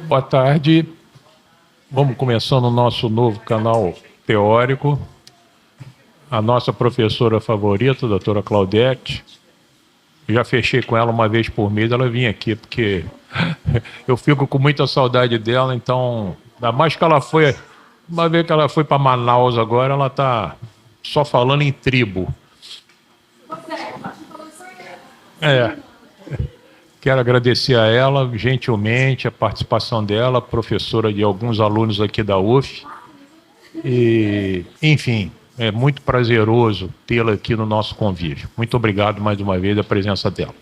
Boa tarde. Vamos começando o nosso novo canal teórico. A nossa professora favorita, a doutora Claudete. Já fechei com ela uma vez por mês, ela vinha aqui, porque eu fico com muita saudade dela, então, ainda mais que ela foi, uma vez que ela foi para Manaus agora, ela está só falando em tribo. Quero agradecer a ela, gentilmente, a participação dela, professora de alguns alunos aqui da UF. E, enfim, é muito prazeroso tê-la aqui no nosso convívio. Muito obrigado mais uma vez a presença dela.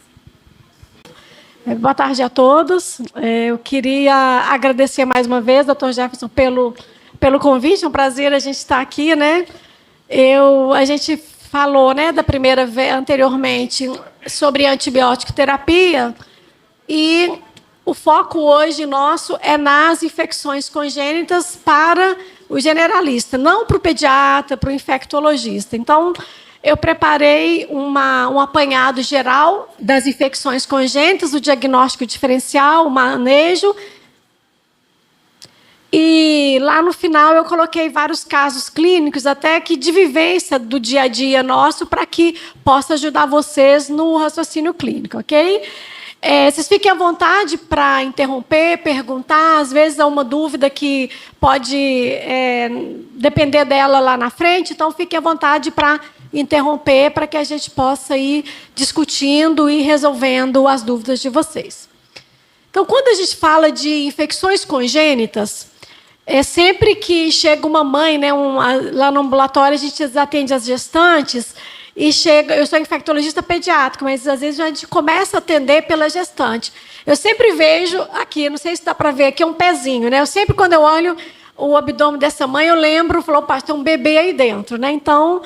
Boa tarde a todos. Eu queria agradecer mais uma vez, doutor Jefferson, pelo convite. É um prazer a gente estar aqui, né? A gente falou, né, da primeira vez anteriormente sobre antibiótico terapia e o foco hoje nosso é nas infecções congênitas para o generalista, não para o pediatra, para o infectologista. Então, eu preparei um apanhado geral das infecções congênitas, o diagnóstico diferencial, o manejo. E lá no final eu coloquei vários casos clínicos, até que de vivência do dia a dia nosso, para que possa ajudar vocês no raciocínio clínico, ok? Vocês fiquem à vontade para interromper, perguntar. Às vezes há uma dúvida que pode depender dela lá na frente, então fiquem à vontade para interromper, para que a gente possa ir discutindo e resolvendo as dúvidas de vocês. Então, quando a gente fala de infecções congênitas, sempre que chega uma mãe, né, lá no ambulatório a gente atende as gestantes, e chega, eu sou infectologista pediátrico, mas às vezes a gente começa a atender pela gestante. Eu sempre vejo aqui, não sei se dá para ver, aqui é um pezinho, né? Eu sempre, quando eu olho o abdômen dessa mãe, eu lembro, opa, tem um bebê aí dentro, né? Então,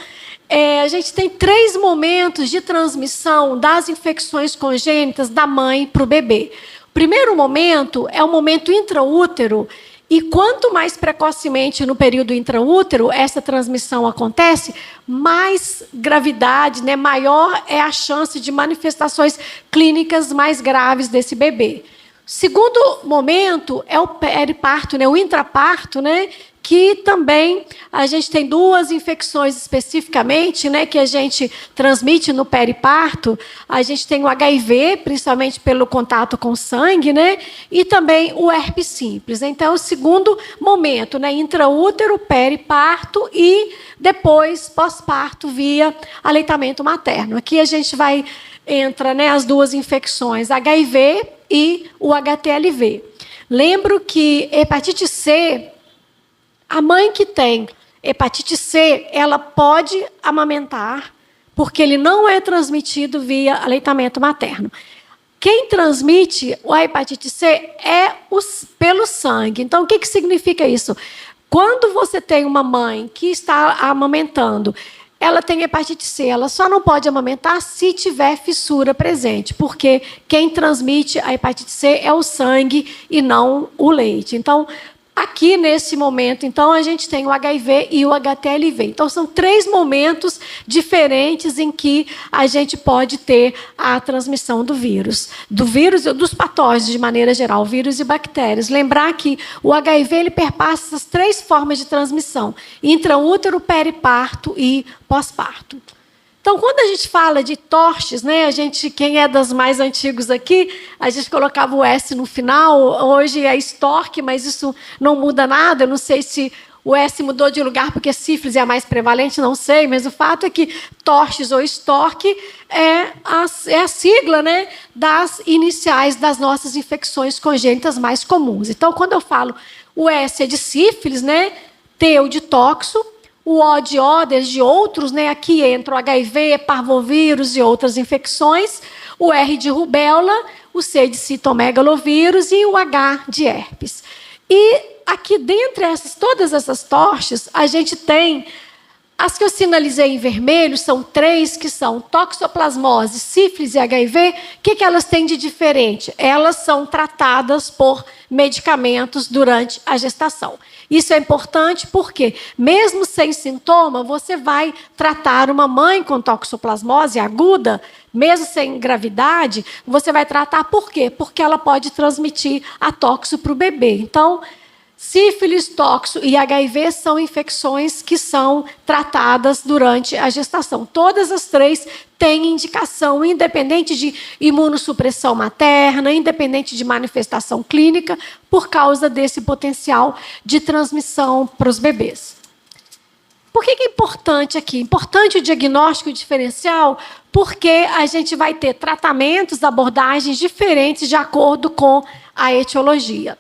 a gente tem 3 momentos de transmissão das infecções congênitas da mãe para o bebê. O primeiro momento é o momento intraútero, e quanto mais precocemente no período intraútero essa transmissão acontece, mais gravidade, né, maior é a chance de manifestações clínicas mais graves desse bebê. O segundo momento é o periparto, né, o intraparto, né, que também a gente tem 2 infecções especificamente, né, que a gente transmite no periparto. A gente tem o HIV, principalmente pelo contato com sangue, né, e também o herpes simples. Então, o segundo momento, né, intraútero, periparto e depois pós-parto via aleitamento materno. Aqui a gente entra, né, as 2 infecções, HIV e o HTLV. Lembro que hepatite C, a mãe que tem hepatite C, ela pode amamentar, porque ele não é transmitido via aleitamento materno. Quem transmite a hepatite C é pelo sangue. Então, o que significa isso? Quando você tem uma mãe que está amamentando, ela tem hepatite C, ela só não pode amamentar se tiver fissura presente, porque quem transmite a hepatite C é o sangue e não o leite. Então, aqui, nesse momento, então, a gente tem o HIV e o HTLV. Então, são 3 momentos diferentes em que a gente pode ter a transmissão do vírus e dos patógenos, de maneira geral, vírus e bactérias. Lembrar que o HIV ele perpassa essas 3 formas de transmissão: intraútero, periparto e pós-parto. Então, quando a gente fala de torches, né, quem é das mais antigos aqui, a gente colocava o S no final. Hoje é Stork, mas isso não muda nada. Eu não sei se o S mudou de lugar porque sífilis é a mais prevalente, não sei, mas o fato é que torches ou Stork é a sigla, né, das iniciais das nossas infecções congênitas mais comuns. Então, quando eu falo o S é de sífilis, né, T é o de toxo, o O de Odes, de outros, né? Aqui entra o HIV, parvovírus e outras infecções, o R de rubéola, o C de citomegalovírus e o H de herpes. E aqui, dentre todas essas tochas, a gente tem As que eu sinalizei em vermelho são 3, que são toxoplasmose, sífilis e HIV. O que elas têm de diferente? Elas são tratadas por medicamentos durante a gestação. Isso é importante porque, mesmo sem sintoma, você vai tratar uma mãe com toxoplasmose aguda, mesmo sem gravidade, você vai tratar por quê? Porque ela pode transmitir a toxo para o bebê. Então, sífilis, toxo e HIV são infecções que são tratadas durante a gestação. Todas as 3 têm indicação, independente de imunossupressão materna, independente de manifestação clínica, por causa desse potencial de transmissão para os bebês. Por que é importante aqui? Importante o diagnóstico diferencial, porque a gente vai ter tratamentos, abordagens diferentes de acordo com a etiologia.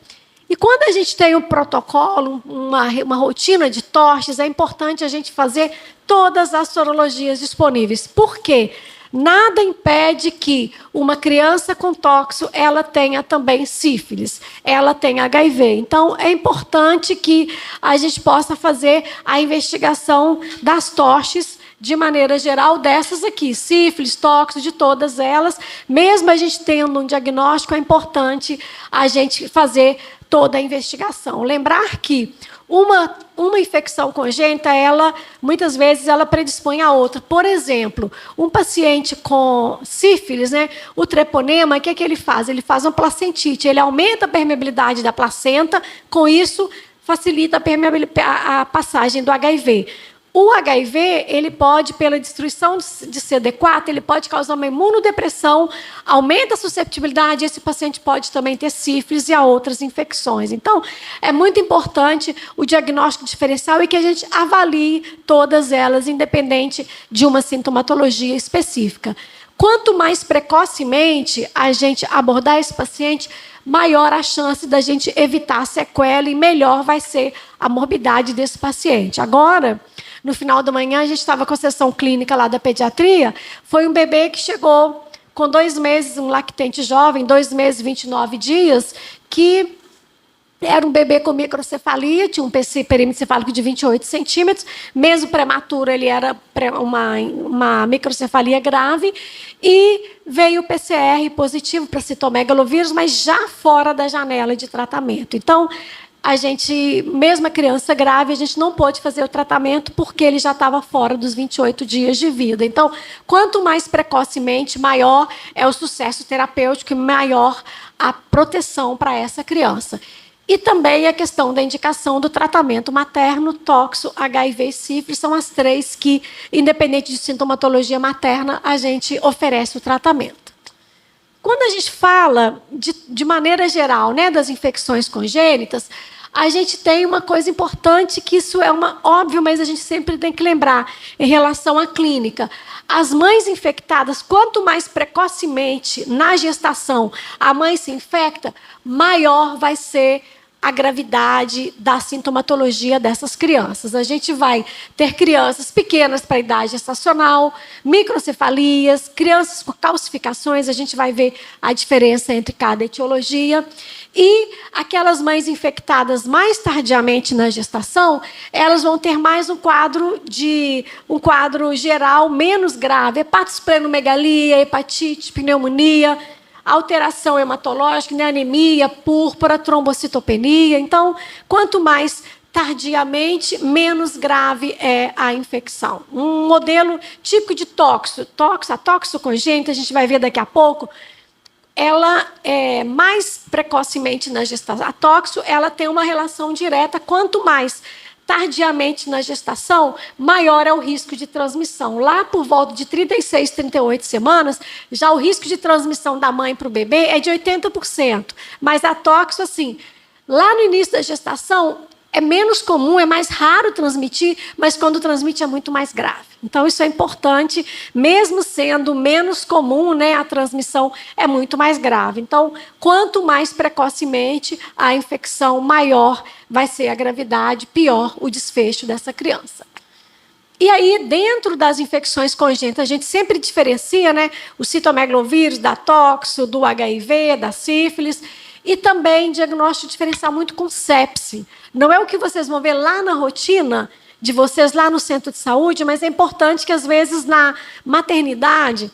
E quando a gente tem um protocolo, uma rotina de TORCHES, é importante a gente fazer todas as sorologias disponíveis. Por quê? Nada impede que uma criança com toxo ela tenha também sífilis, ela tenha HIV. Então, é importante que a gente possa fazer a investigação das TORCHES de maneira geral, dessas aqui, sífilis, toxo, de todas elas. Mesmo a gente tendo um diagnóstico, é importante a gente fazer toda a investigação. Lembrar que uma infecção congênita, muitas vezes, ela predispõe a outra. Por exemplo, um paciente com sífilis, né, o treponema, o que é que ele faz? Ele faz uma placentite, ele aumenta a permeabilidade da placenta, com isso, facilita a passagem do HIV. O HIV, ele pode, pela destruição de CD4, ele pode causar uma imunodepressão, aumenta a susceptibilidade, esse paciente pode também ter sífilis e a outras infecções. Então, é muito importante o diagnóstico diferencial e que a gente avalie todas elas, independente de uma sintomatologia específica. Quanto mais precocemente a gente abordar esse paciente, maior a chance da gente evitar sequela e melhor vai ser a morbidade desse paciente. Agora, no final da manhã, a gente estava com a sessão clínica lá da pediatria. Foi um bebê que chegou com 2 meses, um lactente jovem, 2 meses e 29 dias, que era um bebê com microcefalia, tinha um perímetro cefálico de 28 centímetros, mesmo prematuro, ele era uma microcefalia grave, e veio o PCR positivo para citomegalovírus, mas já fora da janela de tratamento. Então, a gente, mesmo a criança grave, a gente não pôde fazer o tratamento porque ele já estava fora dos 28 dias de vida. Então, quanto mais precocemente, maior é o sucesso terapêutico e maior a proteção para essa criança. E também a questão da indicação do tratamento materno, toxo, HIV e sífilis, são as 3 que, independente de sintomatologia materna, a gente oferece o tratamento. Quando a gente fala, de maneira geral, né, das infecções congênitas, a gente tem uma coisa importante, que isso é óbvio, mas a gente sempre tem que lembrar, em relação à clínica. As mães infectadas, quanto mais precocemente na gestação a mãe se infecta, maior vai ser a gravidade da sintomatologia dessas crianças. A gente vai ter crianças pequenas para a idade gestacional, microcefalias, crianças com calcificações, a gente vai ver a diferença entre cada etiologia. E aquelas mães infectadas mais tardiamente na gestação, elas vão ter mais um quadro geral menos grave, hepatosplenomegalia, hepatite, pneumonia, alteração hematológica, né, anemia, púrpura, trombocitopenia. Então, quanto mais tardiamente, menos grave é a infecção. Um modelo típico de a toxo congênita, a gente vai ver daqui a pouco, ela é mais precocemente na gestação. A toxo, ela tem uma relação direta, quanto mais tardiamente na gestação, maior é o risco de transmissão. Lá por volta de 36, 38 semanas, já o risco de transmissão da mãe para o bebê é de 80%. Mas a toxo, assim, lá no início da gestação, é menos comum, é mais raro transmitir, mas quando transmite é muito mais grave. Então, isso é importante, mesmo sendo menos comum, né, a transmissão é muito mais grave. Então, quanto mais precocemente a infecção, maior vai ser a gravidade, pior o desfecho dessa criança. E aí, dentro das infecções congênitas, a gente sempre diferencia, né, o citomegalovírus, da toxo, do HIV, da sífilis, e também diagnóstico diferencial muito com sepse. Não é o que vocês vão ver lá na rotina, de vocês lá no centro de saúde, mas é importante que, às vezes, na maternidade,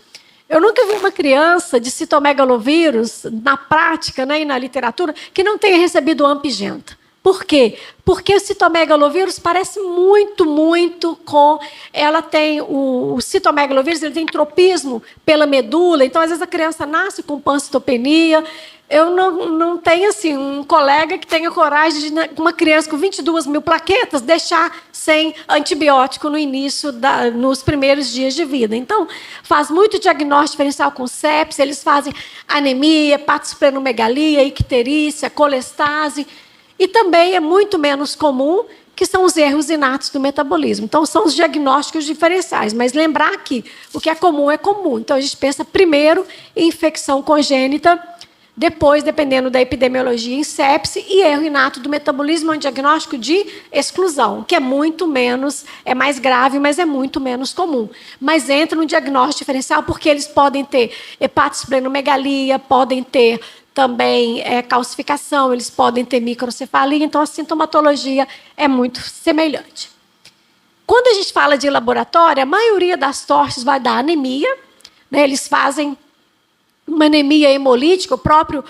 eu nunca vi uma criança de citomegalovírus, na prática, né, e na literatura, que não tenha recebido ampigenta. Por quê? Porque o citomegalovírus parece muito com... Ela tem o citomegalovírus, ele tem tropismo pela medula, então, às vezes, a criança nasce com pancitopenia. Eu não tenho assim, um colega que tenha coragem de, uma criança com 22 mil plaquetas, deixar sem antibiótico no início, nos primeiros dias de vida. Então, faz muito diagnóstico diferencial com sepsis, eles fazem anemia, hepatosplenomegalia, icterícia, colestase, e também é muito menos comum, que são os erros inatos do metabolismo. Então, são os diagnósticos diferenciais. Mas lembrar que o que é comum é comum. Então, a gente pensa primeiro em infecção congênita, depois, dependendo da epidemiologia, em sepse, e erro inato do metabolismo, é um diagnóstico de exclusão, que é muito menos, é mais grave, mas é muito menos comum. Mas entra no diagnóstico diferencial porque eles podem ter hepatosplenomegalia, podem ter também calcificação, eles podem ter microcefalia, então a sintomatologia é muito semelhante. Quando a gente fala de laboratório, a maioria das TORCHs vai dar anemia, né, eles fazem uma anemia hemolítica, o próprio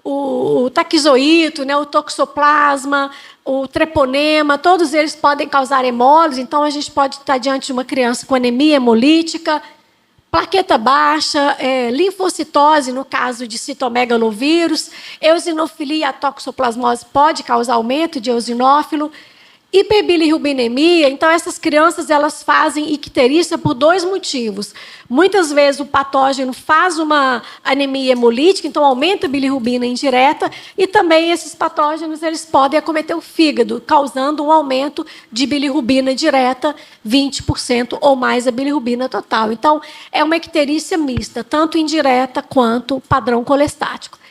o taquizoíto, né, o toxoplasma, o treponema, todos eles podem causar hemólise, então a gente pode estar diante de uma criança com anemia hemolítica, plaqueta baixa, linfocitose, no caso de citomegalovírus, eosinofilia, a toxoplasmose pode causar aumento de eosinófilo, hiperbilirrubinemia. Então, essas crianças elas fazem icterícia por dois motivos. Muitas vezes o patógeno faz uma anemia hemolítica, então aumenta a bilirrubina indireta, e também esses patógenos eles podem acometer o fígado, causando um aumento de bilirrubina direta, 20% ou mais a bilirrubina total. Então, é uma icterícia mista, tanto indireta quanto padrão colestático.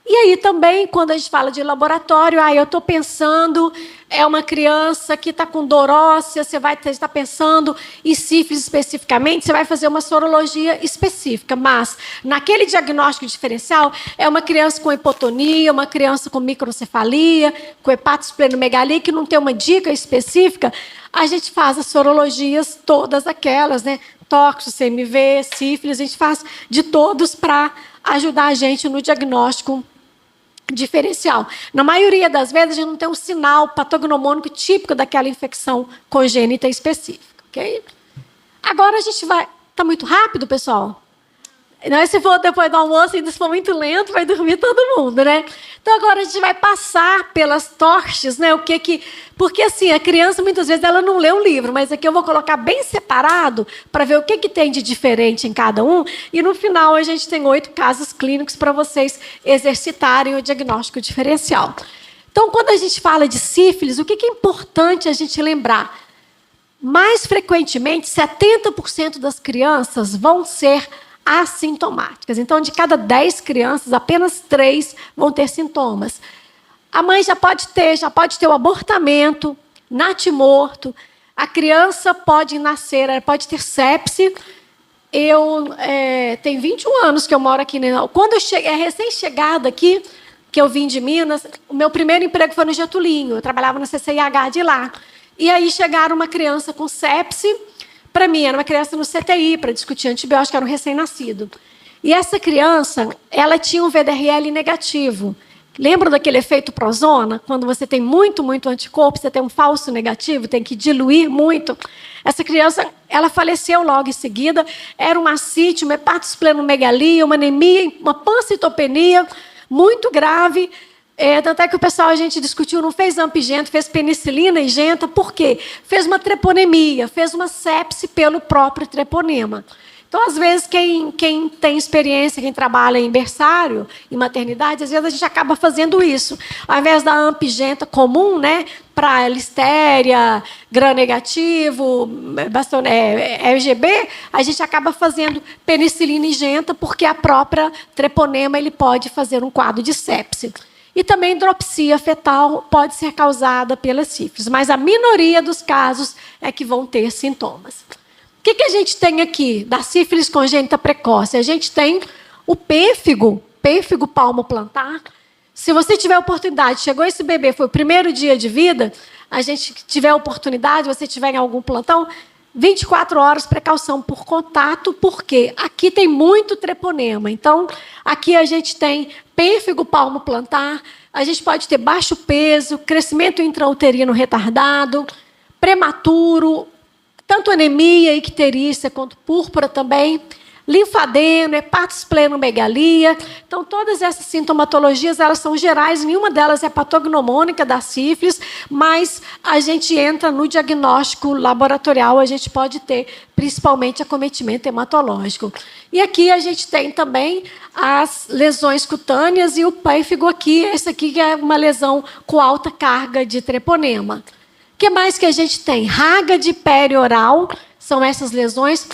E aí também, quando a gente fala de laboratório, eu estou pensando, é uma criança que está com dor óssea, você vai estar pensando em sífilis especificamente, você vai fazer uma sorologia específica, mas naquele diagnóstico diferencial, é uma criança com hipotonia, uma criança com microcefalia, com hepatosplenomegalia, que não tem uma dica específica, a gente faz as sorologias, todas aquelas, né? Tóxico, CMV, sífilis, a gente faz de todos para ajudar a gente no diagnóstico diferencial. Na maioria das vezes, a gente não tem um sinal patognomônico típico daquela infecção congênita específica. Okay? Agora a gente vai... Está muito rápido, pessoal? Não, se for depois do almoço, ainda se for muito lento, vai dormir todo mundo, né? Então, agora a gente vai passar pelas TORCHs, né? Porque, assim, a criança, muitas vezes, ela não lê o livro, mas aqui eu vou colocar bem separado para ver o que tem de diferente em cada um, e, no final, a gente tem 8 casos clínicos para vocês exercitarem o diagnóstico diferencial. Então, quando a gente fala de sífilis, o que é importante a gente lembrar? Mais frequentemente, 70% das crianças vão ser assintomáticas. Então, de cada 10 crianças, apenas 3 vão ter sintomas. A mãe já pode ter o abortamento, natimorto, a criança pode nascer, ela pode ter sepse. Eu tenho 21 anos que eu moro aqui. Quando eu cheguei, recém-chegada aqui, que eu vim de Minas, o meu primeiro emprego foi no Getulinho, eu trabalhava na CCIH de lá. E aí chegaram uma criança com sepse. Para mim, era uma criança no CTI, para discutir antibiótico, era um recém-nascido. E essa criança, ela tinha um VDRL negativo. Lembra daquele efeito prozona? Quando você tem muito anticorpo, você tem um falso negativo, tem que diluir muito. Essa criança, ela faleceu logo em seguida. Era uma ascite, uma hepatosplenomegalia, uma anemia, uma pancitopenia muito grave. Tanto é que o pessoal, a gente discutiu, não fez ampigenta, fez penicilina e genta. Por quê? Fez uma treponemia, fez uma sepse pelo próprio treponema. Então, às vezes, quem tem experiência, quem trabalha em berçário, em maternidade, às vezes a gente acaba fazendo isso. Ao invés da ampigenta comum, né, para listéria, gram-negativo, RGB, a gente acaba fazendo penicilina e genta, porque a própria treponema ele pode fazer um quadro de sepse. E também dropsia fetal pode ser causada pela sífilis, mas a minoria dos casos é que vão ter sintomas. O que a gente tem aqui da sífilis congênita precoce? A gente tem o pênfigo palmoplantar. Se você tiver oportunidade, chegou esse bebê, foi o primeiro dia de vida, a gente tiver oportunidade, você tiver em algum plantão, 24 horas, precaução por contato, porque aqui tem muito treponema. Então, aqui a gente tem pênfigo palmo plantar, a gente pode ter baixo peso, crescimento intrauterino retardado, prematuro, tanto anemia, icterícia, quanto púrpura também, linfadeno, hepatosplenomegalia. Então, todas essas sintomatologias, elas são gerais, nenhuma delas é patognomônica da sífilis, mas a gente entra no diagnóstico laboratorial, a gente pode ter, principalmente, acometimento hematológico. E aqui a gente tem também as lesões cutâneas e o pênfigo aqui, esse aqui que é uma lesão com alta carga de treponema. O que mais que a gente tem? Raga de perioral, são essas lesões.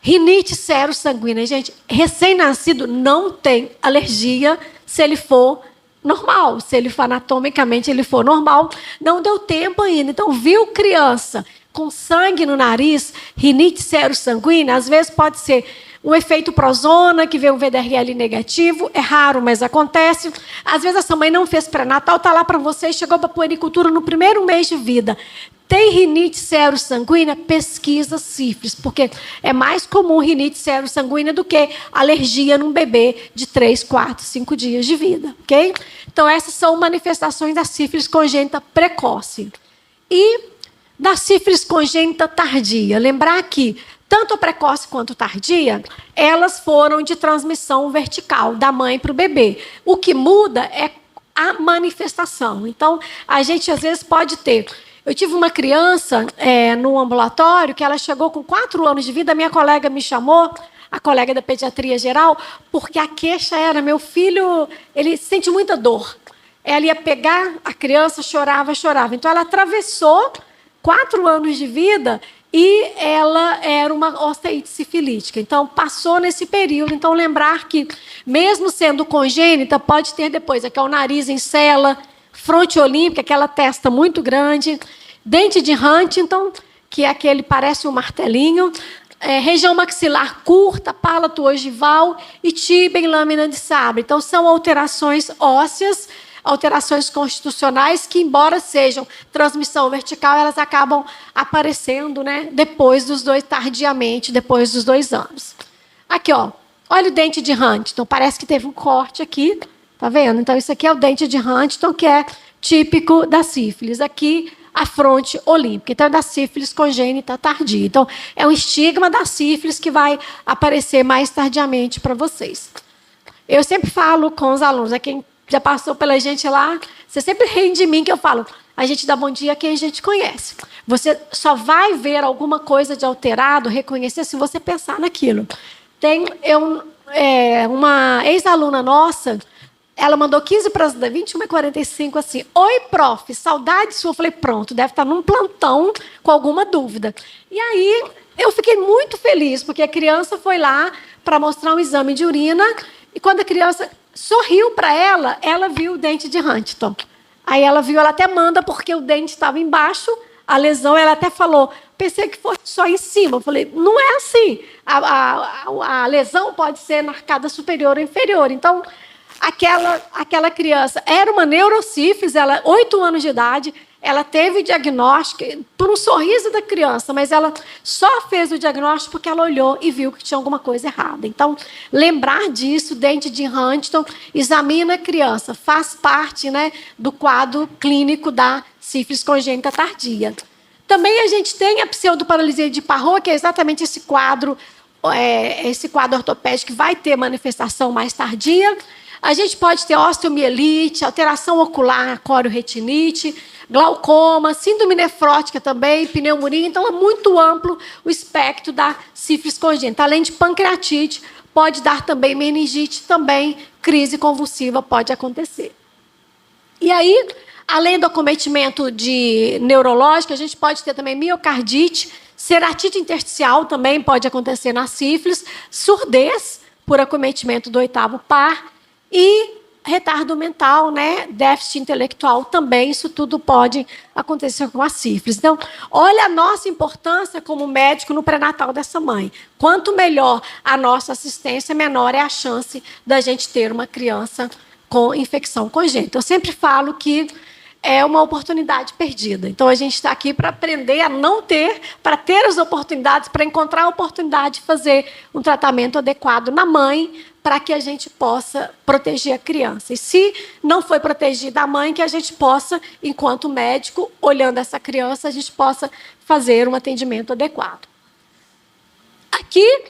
Rinite serossanguínea. Gente, recém-nascido não tem alergia se ele for normal. Se ele for anatomicamente, ele for normal. Não deu tempo ainda. Então, viu criança com sangue no nariz, rinite serossanguínea, às vezes pode ser um efeito prozona, que vê um VDRL negativo, é raro, mas acontece. Às vezes essa mãe não fez pré-natal, está lá para você, chegou para a puericultura no primeiro mês de vida. Tem rinite serossanguínea? Pesquisa sífilis, porque é mais comum rinite serossanguínea do que alergia num bebê de 3, 4, 5 dias de vida. Okay? Então, essas são manifestações da sífilis congênita precoce. E da sífilis congênita tardia. Lembrar que tanto a precoce quanto a tardia, elas foram de transmissão vertical, da mãe para o bebê. O que muda é a manifestação. Então, a gente, às vezes, pode ter... Eu tive uma criança no ambulatório que ela chegou com 4 anos de vida, a minha colega me chamou, a colega da pediatria geral, porque a queixa era, meu filho, ele sente muita dor. Ela ia pegar a criança, chorava, chorava. Então, ela atravessou 4 anos de vida e ela era uma osteite sifilítica. Então, passou nesse período. Então, lembrar que, mesmo sendo congênita, pode ter depois, aqui é o nariz em cela, fronte olímpica, aquela testa muito grande, dente de Huntington, que é aquele, parece um martelinho, região maxilar curta, palato ogival e tíbia em lâmina de sabre. Então, são alterações ósseas, alterações constitucionais que, embora sejam transmissão vertical, elas acabam aparecendo, né, depois dos 2, tardiamente, depois dos 2 anos. Aqui, ó, olha o dente de Huntington, parece que teve um corte aqui, tá vendo? Então, isso aqui é o dente de Huntington, que é típico da sífilis. Aqui, a fronte olímpica. Então, é da sífilis congênita tardia. Então, é um estigma da sífilis que vai aparecer mais tardiamente para vocês. Eu sempre falo com os alunos, quem já passou pela gente lá, você sempre ri de mim que eu falo, a gente dá bom dia a quem a gente conhece. Você só vai ver alguma coisa de alterado, reconhecer, se você pensar naquilo. Tem uma ex-aluna nossa, ela mandou 15 para as 21h45 assim, oi, prof, saudade sua. Eu falei, pronto, deve estar num plantão com alguma dúvida. E aí, eu fiquei muito feliz, porque a criança foi lá para mostrar um exame de urina, e quando a criança sorriu para ela, ela viu o dente de Huntington. Aí ela viu, ela até manda, porque o dente estava embaixo, a lesão, ela até falou, pensei que fosse só em cima. Eu falei, não é assim. A lesão pode ser na arcada superior ou inferior. Então, aquela criança era uma neurosífilis, ela 8 anos de idade, ela teve diagnóstico por um sorriso da criança, mas ela só fez o diagnóstico porque ela olhou e viu que tinha alguma coisa errada. Então, lembrar disso, dente de Huntington, examina a criança, faz parte, né, do quadro clínico da sífilis congênita tardia. Também a gente tem a pseudoparalisia de Parrot, que é exatamente esse quadro ortopédico que vai ter manifestação mais tardia. A gente pode ter osteomielite, alteração ocular, corioretinite, glaucoma, síndrome nefrótica também, pneumonia. Então, é muito amplo o espectro da sífilis congênita. Além de pancreatite, pode dar também meningite, também crise convulsiva pode acontecer. E aí, além do acometimento neurológico, a gente pode ter também miocardite, ceratite intersticial também pode acontecer na sífilis, surdez por acometimento do 8º par, e retardo mental, né? Déficit intelectual também, isso tudo pode acontecer com a sífilis. Então, olha a nossa importância como médico no pré-natal dessa mãe. Quanto melhor a nossa assistência, menor é a chance da gente ter uma criança com infecção congênita. Eu sempre falo que é uma oportunidade perdida. Então, a gente está aqui para aprender a não ter, para ter as oportunidades, para encontrar a oportunidade de fazer um tratamento adequado na mãe, para que a gente possa proteger a criança. E se não foi protegida a mãe, que a gente possa, enquanto médico, olhando essa criança, a gente possa fazer um atendimento adequado. Aqui,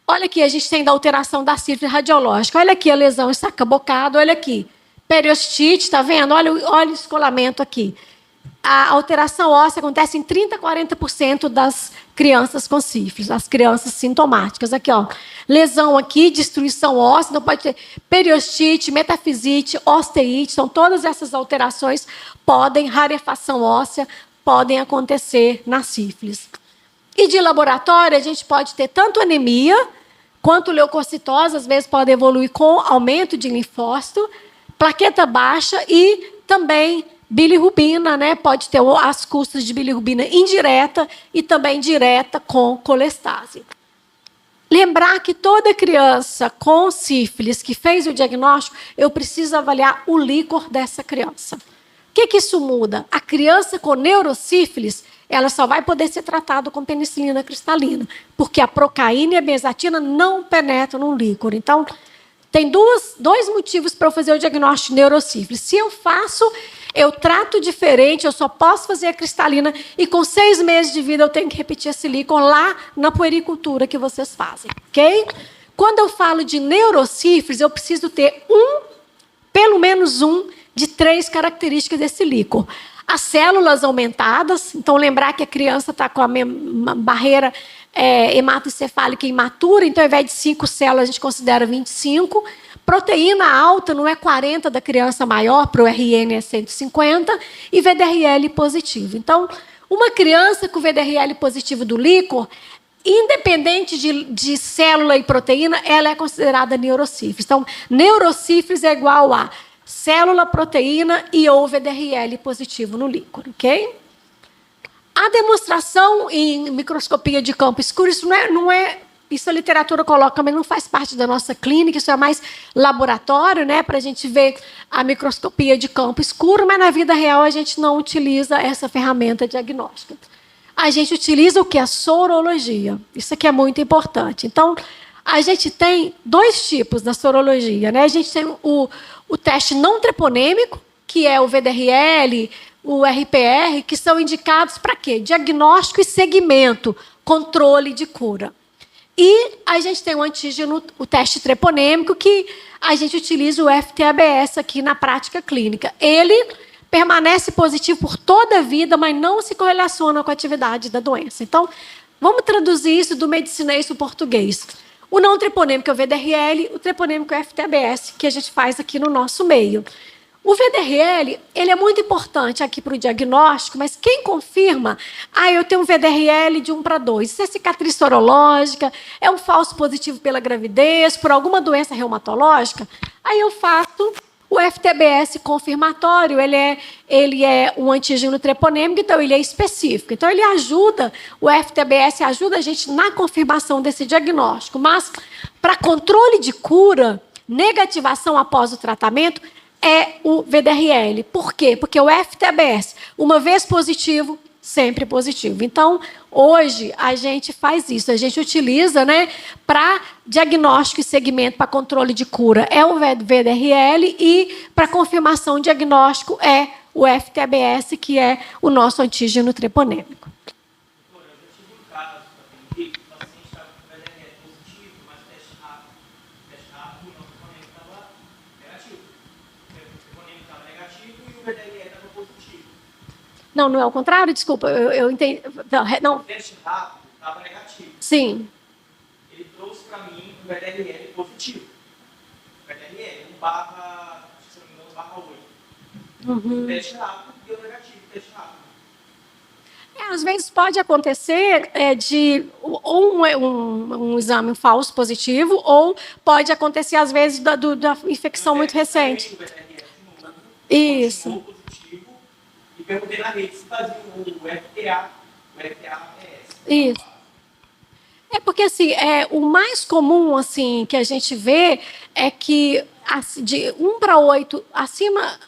olha aqui, a gente tem da alteração da sífilis radiológica. Olha aqui a lesão ensacabocada, olha aqui. Periostite, está vendo? Olha o escolamento aqui. A alteração óssea acontece em 30% a 40% das crianças com sífilis, as crianças sintomáticas. Aqui, ó, lesão aqui, destruição óssea, não pode ter periostite, metafisite, osteite. Então, todas essas alterações podem, rarefação óssea, podem acontecer na sífilis. E de laboratório, a gente pode ter tanto anemia, quanto leucocitose, às vezes pode evoluir com aumento de linfócito, plaqueta baixa e também bilirrubina, né? Pode ter as custas de bilirrubina indireta e também direta com colestase. Lembrar que toda criança com sífilis que fez o diagnóstico, eu preciso avaliar o líquor dessa criança. O que isso muda? A criança com neurosífilis, ela só vai poder ser tratada com penicilina cristalina, porque a procaína e a benzatina não penetram no líquor. Então, tem dois motivos para eu fazer o diagnóstico de neurosífilis. Se eu faço, eu trato diferente, eu só posso fazer a cristalina e com 6 meses de vida eu tenho que repetir esse líquor lá na puericultura que vocês fazem, ok? Quando eu falo de neurosífilis, eu preciso ter pelo menos de 3 características desse líquor. As células aumentadas, então lembrar que a criança está com a barreira hematoencefálica imatura, então ao invés de 5 células, a gente considera 25. Proteína alta, não é 40 da criança maior, para o RN é 150, e VDRL positivo. Então, uma criança com VDRL positivo do líquor, independente de célula e proteína, ela é considerada neurosífilis. Então, neurosífilis é igual a célula, proteína e ou VDRL positivo no líquor, ok? A demonstração em microscopia de campo escuro, isso a literatura coloca, mas não faz parte da nossa clínica, isso é mais laboratório, né, para a gente ver a microscopia de campo escuro, mas na vida real a gente não utiliza essa ferramenta diagnóstica. A gente utiliza o que? A sorologia. Isso aqui é muito importante. Então, a gente tem 2 tipos da sorologia, né? A gente tem o teste não treponêmico, que é o VDRL, o RPR, que são indicados para quê? Diagnóstico e segmento, controle de cura. E a gente tem o antígeno, o teste treponêmico, que a gente utiliza o FT-ABS aqui na prática clínica. Ele permanece positivo por toda a vida, mas não se correlaciona com a atividade da doença. Então, vamos traduzir isso do medicinês para o português. O não treponêmico é o VDRL, o treponêmico é o FT-ABS, que a gente faz aqui no nosso meio. O VDRL, ele é muito importante aqui para o diagnóstico, mas quem confirma, eu tenho um VDRL de 1 para 2, isso é cicatriz sorológica, é um falso positivo pela gravidez, por alguma doença reumatológica, aí eu faço o FTBS confirmatório, ele é um antígeno treponêmico, então ele é específico. Então, ele ajuda, o FTBS ajuda a gente na confirmação desse diagnóstico, mas para controle de cura, negativação após o tratamento, é o VDRL. Por quê? Porque o FTBS, uma vez positivo, sempre positivo. Então, hoje, a gente faz isso. A gente utiliza, né, para diagnóstico e segmento para controle de cura é o VDRL e para confirmação diagnóstico é o FTBS, que é o nosso antígeno treponêmico. Não, não é o contrário? Desculpa, eu entendi. Não. O teste rápido estava negativo. Sim. Ele trouxe para mim um VDRL positivo. VDRL, 1/8. O teste rápido deu negativo, o teste rápido. Às vezes pode acontecer de um exame falso positivo, ou pode acontecer, às vezes, da infecção muito recente. Isso. E perguntei na rede se fazia o FTA, o FTA-ABS. Isso. É porque, assim, o mais comum, assim, que a gente vê é que de 1 para 8, acima,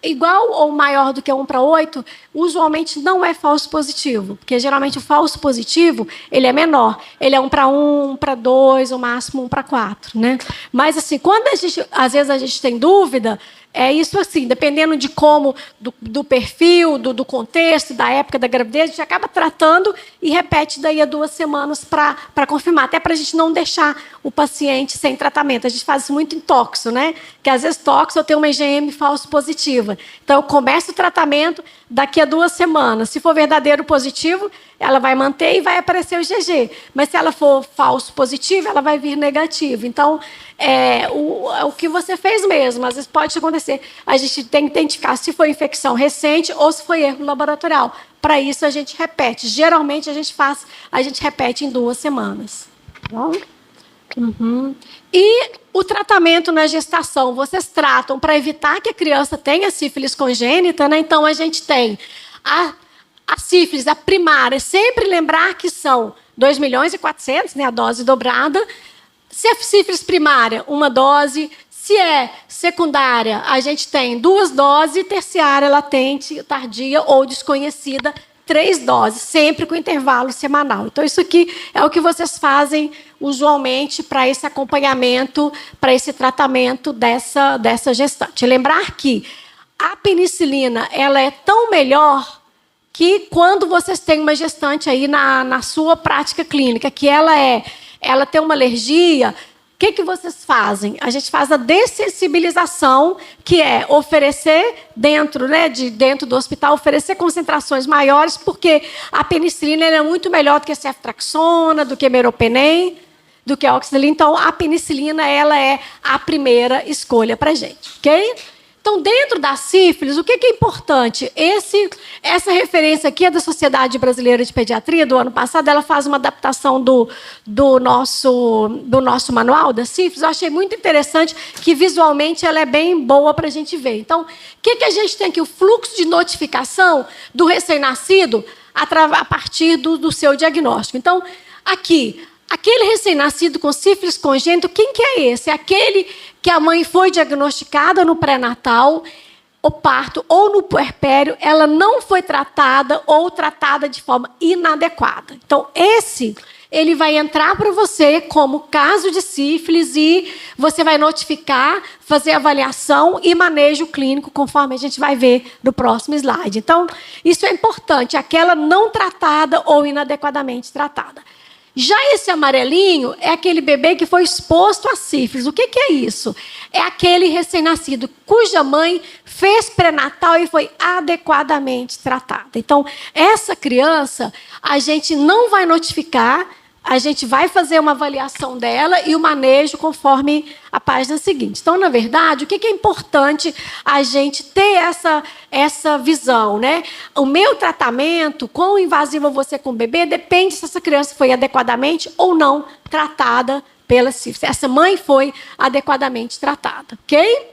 igual ou maior do que 1:8, usualmente não é falso positivo, porque geralmente o falso positivo ele é menor, ele é 1:1, 1:2, o máximo 1:4, né? Mas assim, quando às vezes a gente tem dúvida, é isso assim, dependendo de como, do perfil, do contexto, da época da gravidez, a gente acaba tratando e repete daí a 2 semanas para confirmar, até para a gente não deixar o paciente sem tratamento. A gente faz isso muito em tóxico, né? Que às vezes tóxico eu tenho uma IgM falso positiva. Então eu começo o tratamento daqui a 2 semanas. Se for verdadeiro positivo, ela vai manter e vai aparecer o IgG. Mas se ela for falso positivo, ela vai vir negativo. Então, o que você fez mesmo, às vezes pode acontecer. A gente tem que identificar se foi infecção recente ou se foi erro laboratorial. Para isso, a gente repete. Geralmente, a gente repete em 2 semanas. Bom? Uhum. E o tratamento na gestação, vocês tratam para evitar que a criança tenha sífilis congênita, né? Então, a gente tem a sífilis, a primária, sempre lembrar que são 2.400.000, né, a dose dobrada. Se é sífilis primária, 1 dose. Se é secundária, a gente tem 2 doses. Terciária, latente, tardia ou desconhecida, 3 doses, sempre com intervalo semanal. Então, isso aqui é o que vocês fazem usualmente para esse acompanhamento, para esse tratamento dessa gestante. Lembrar que a penicilina ela é tão melhor que quando vocês têm uma gestante aí na sua prática clínica, que ela tem uma alergia, o que vocês fazem? A gente faz a dessensibilização, que é oferecer dentro do hospital, oferecer concentrações maiores, porque a penicilina é muito melhor do que a ceftriaxona, do que meropenem, do que a oxalina. Então, a penicilina ela é a primeira escolha para a gente, ok? Então, dentro da sífilis, o que é importante? Essa referência aqui é da Sociedade Brasileira de Pediatria, do ano passado. Ela faz uma adaptação do nosso manual da sífilis. Eu achei muito interessante que, visualmente, ela é bem boa para a gente ver. Então, o que a gente tem aqui? O fluxo de notificação do recém-nascido a partir do seu diagnóstico. Então, aqui, aquele recém-nascido com sífilis congênito, quem que é esse? É aquele que a mãe foi diagnosticada no pré-natal, o parto ou no puerpério, ela não foi tratada ou tratada de forma inadequada. Então, ele vai entrar para você como caso de sífilis e você vai notificar, fazer avaliação e manejo clínico, conforme a gente vai ver no próximo slide. Então, isso é importante, aquela não tratada ou inadequadamente tratada. Já esse amarelinho é aquele bebê que foi exposto a sífilis. O que é isso? É aquele recém-nascido cuja mãe fez pré-natal e foi adequadamente tratada. Então, essa criança, a gente não vai notificar, a gente vai fazer uma avaliação dela e o manejo conforme a página seguinte. Então, na verdade, o que é importante a gente ter essa visão, né? O meu tratamento, quão invasivo eu vou ser com o bebê, depende se essa criança foi adequadamente ou não tratada pela sífilis. Essa mãe foi adequadamente tratada, ok?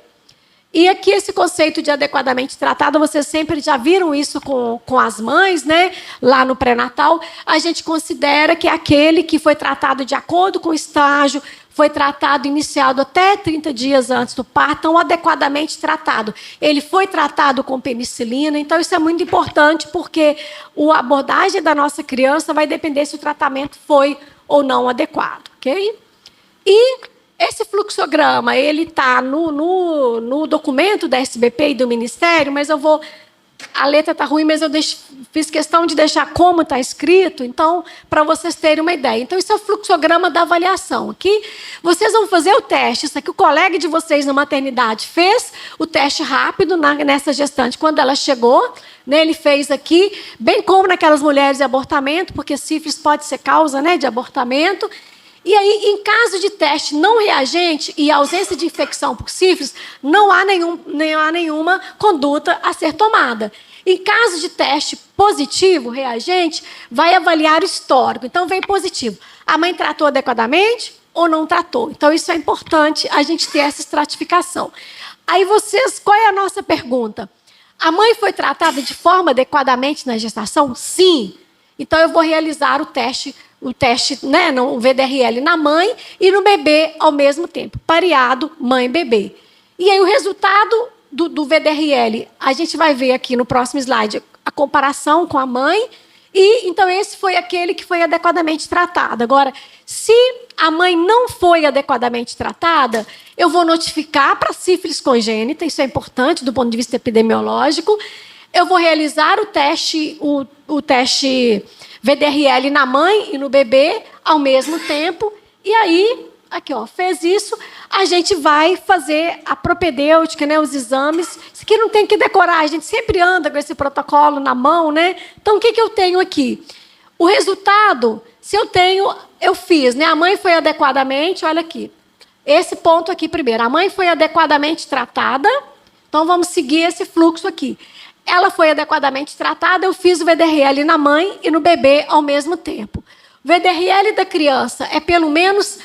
E aqui esse conceito de adequadamente tratada, vocês sempre já viram isso com as mães, né? Lá no pré-natal, a gente considera que é aquele que foi tratado de acordo com o estágio, foi tratado, iniciado até 30 dias antes do parto, então adequadamente tratado. Ele foi tratado com penicilina, então isso é muito importante, porque a abordagem da nossa criança vai depender se o tratamento foi ou não adequado, ok? E esse fluxograma, ele está no documento da SBP e do Ministério, mas a letra está ruim, mas eu fiz questão de deixar como está escrito, então, para vocês terem uma ideia. Então, isso é o fluxograma da avaliação. Aqui, vocês vão fazer o teste. Isso aqui, o colega de vocês na maternidade fez o teste rápido nessa gestante. Quando ela chegou, né, ele fez aqui, bem como naquelas mulheres de abortamento, porque sífilis pode ser causa, né, de abortamento. E aí, em caso de teste não reagente e ausência de infecção por sífilis, não há nenhuma conduta a ser tomada. Em caso de teste positivo, reagente, vai avaliar o histórico. Então, vem positivo. A mãe tratou adequadamente ou não tratou? Então, isso é importante, a gente ter essa estratificação. Aí, qual é a nossa pergunta? A mãe foi tratada de forma adequadamente na gestação? Sim. Então, eu vou realizar o teste, né, no VDRL na mãe e no bebê ao mesmo tempo, pareado mãe-bebê. E aí o resultado do VDRL, a gente vai ver aqui no próximo slide a comparação com a mãe. E então esse foi aquele que foi adequadamente tratado. Agora, se a mãe não foi adequadamente tratada, eu vou notificar para sífilis congênita, isso é importante do ponto de vista epidemiológico. Eu vou realizar o teste VDRL na mãe e no bebê ao mesmo tempo. E aí, aqui, ó, fez isso, a gente vai fazer a propedêutica, né, os exames. Isso aqui não tem que decorar, a gente sempre anda com esse protocolo na mão, né? Então, o que eu tenho aqui? O resultado, se eu fiz, né? A mãe foi adequadamente, olha aqui. Esse ponto aqui primeiro, a mãe foi adequadamente tratada, então vamos seguir esse fluxo aqui. Ela foi adequadamente tratada, eu fiz o VDRL na mãe e no bebê ao mesmo tempo. O VDRL da criança é pelo menos...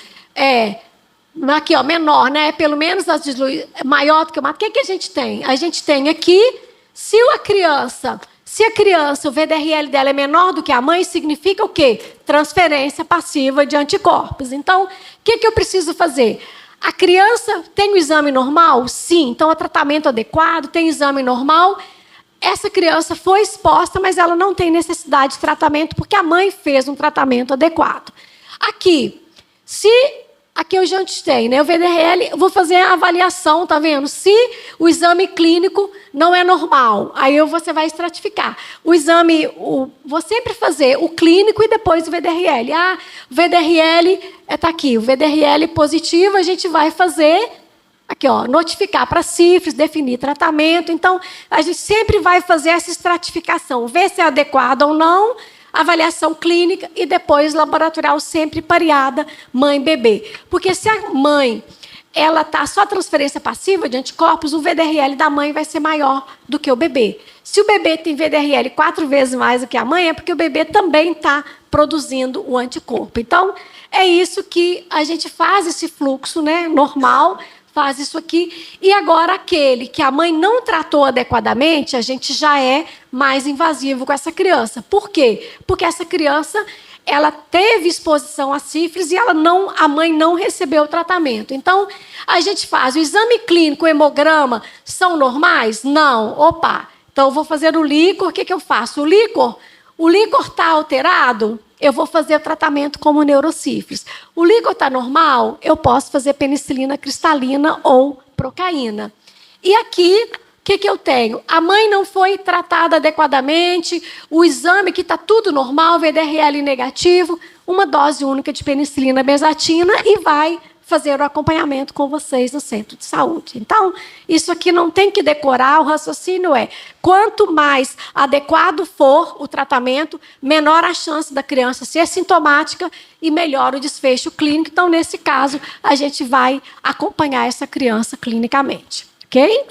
aqui, ó, menor, né? Pelo menos maior do que o mato. O que a gente tem? A gente tem aqui, se a criança, o VDRL dela é menor do que a mãe, significa o quê? Transferência passiva de anticorpos. Então, o que eu preciso fazer? A criança tem o exame normal? Sim. Então, o tratamento adequado, tem exame normal. Essa criança foi exposta, mas ela não tem necessidade de tratamento, porque a mãe fez um tratamento adequado. Aqui eu já tenho, né? O VDRL, eu vou fazer a avaliação, tá vendo? Se o exame clínico não é normal, aí você vai estratificar. Vou sempre fazer o clínico e depois o VDRL. O VDRL está aqui, o VDRL positivo, a gente vai fazer, aqui, ó, notificar para sífilis, definir tratamento. Então, a gente sempre vai fazer essa estratificação, ver se é adequado ou não, avaliação clínica e depois laboratorial sempre pareada mãe-bebê. Porque se a mãe está só transferência passiva de anticorpos, o VDRL da mãe vai ser maior do que o bebê. Se o bebê tem VDRL 4 vezes mais do que a mãe, é porque o bebê também está produzindo o anticorpo. Então, é isso que a gente faz, esse fluxo, né, normal, faz isso aqui. E agora, aquele que a mãe não tratou adequadamente, a gente já é mais invasivo com essa criança. Por quê? Porque essa criança, ela teve exposição a sífilis e a mãe não recebeu o tratamento. Então, a gente faz o exame clínico, o hemograma, são normais? Não. Opa! Então, eu vou fazer o líquor. O que eu faço? O líquor está alterado? Eu vou fazer o tratamento como neurosífilis. O líquor está normal? Eu posso fazer penicilina cristalina ou procaína. E aqui, o que eu tenho? A mãe não foi tratada adequadamente, o exame que está tudo normal, VDRL negativo, uma dose única de penicilina bezatina e vai fazer o acompanhamento com vocês no centro de saúde. Então, isso aqui não tem que decorar, o raciocínio é, quanto mais adequado for o tratamento, menor a chance da criança ser sintomática e melhor o desfecho clínico. Então, nesse caso, a gente vai acompanhar essa criança clinicamente, ok?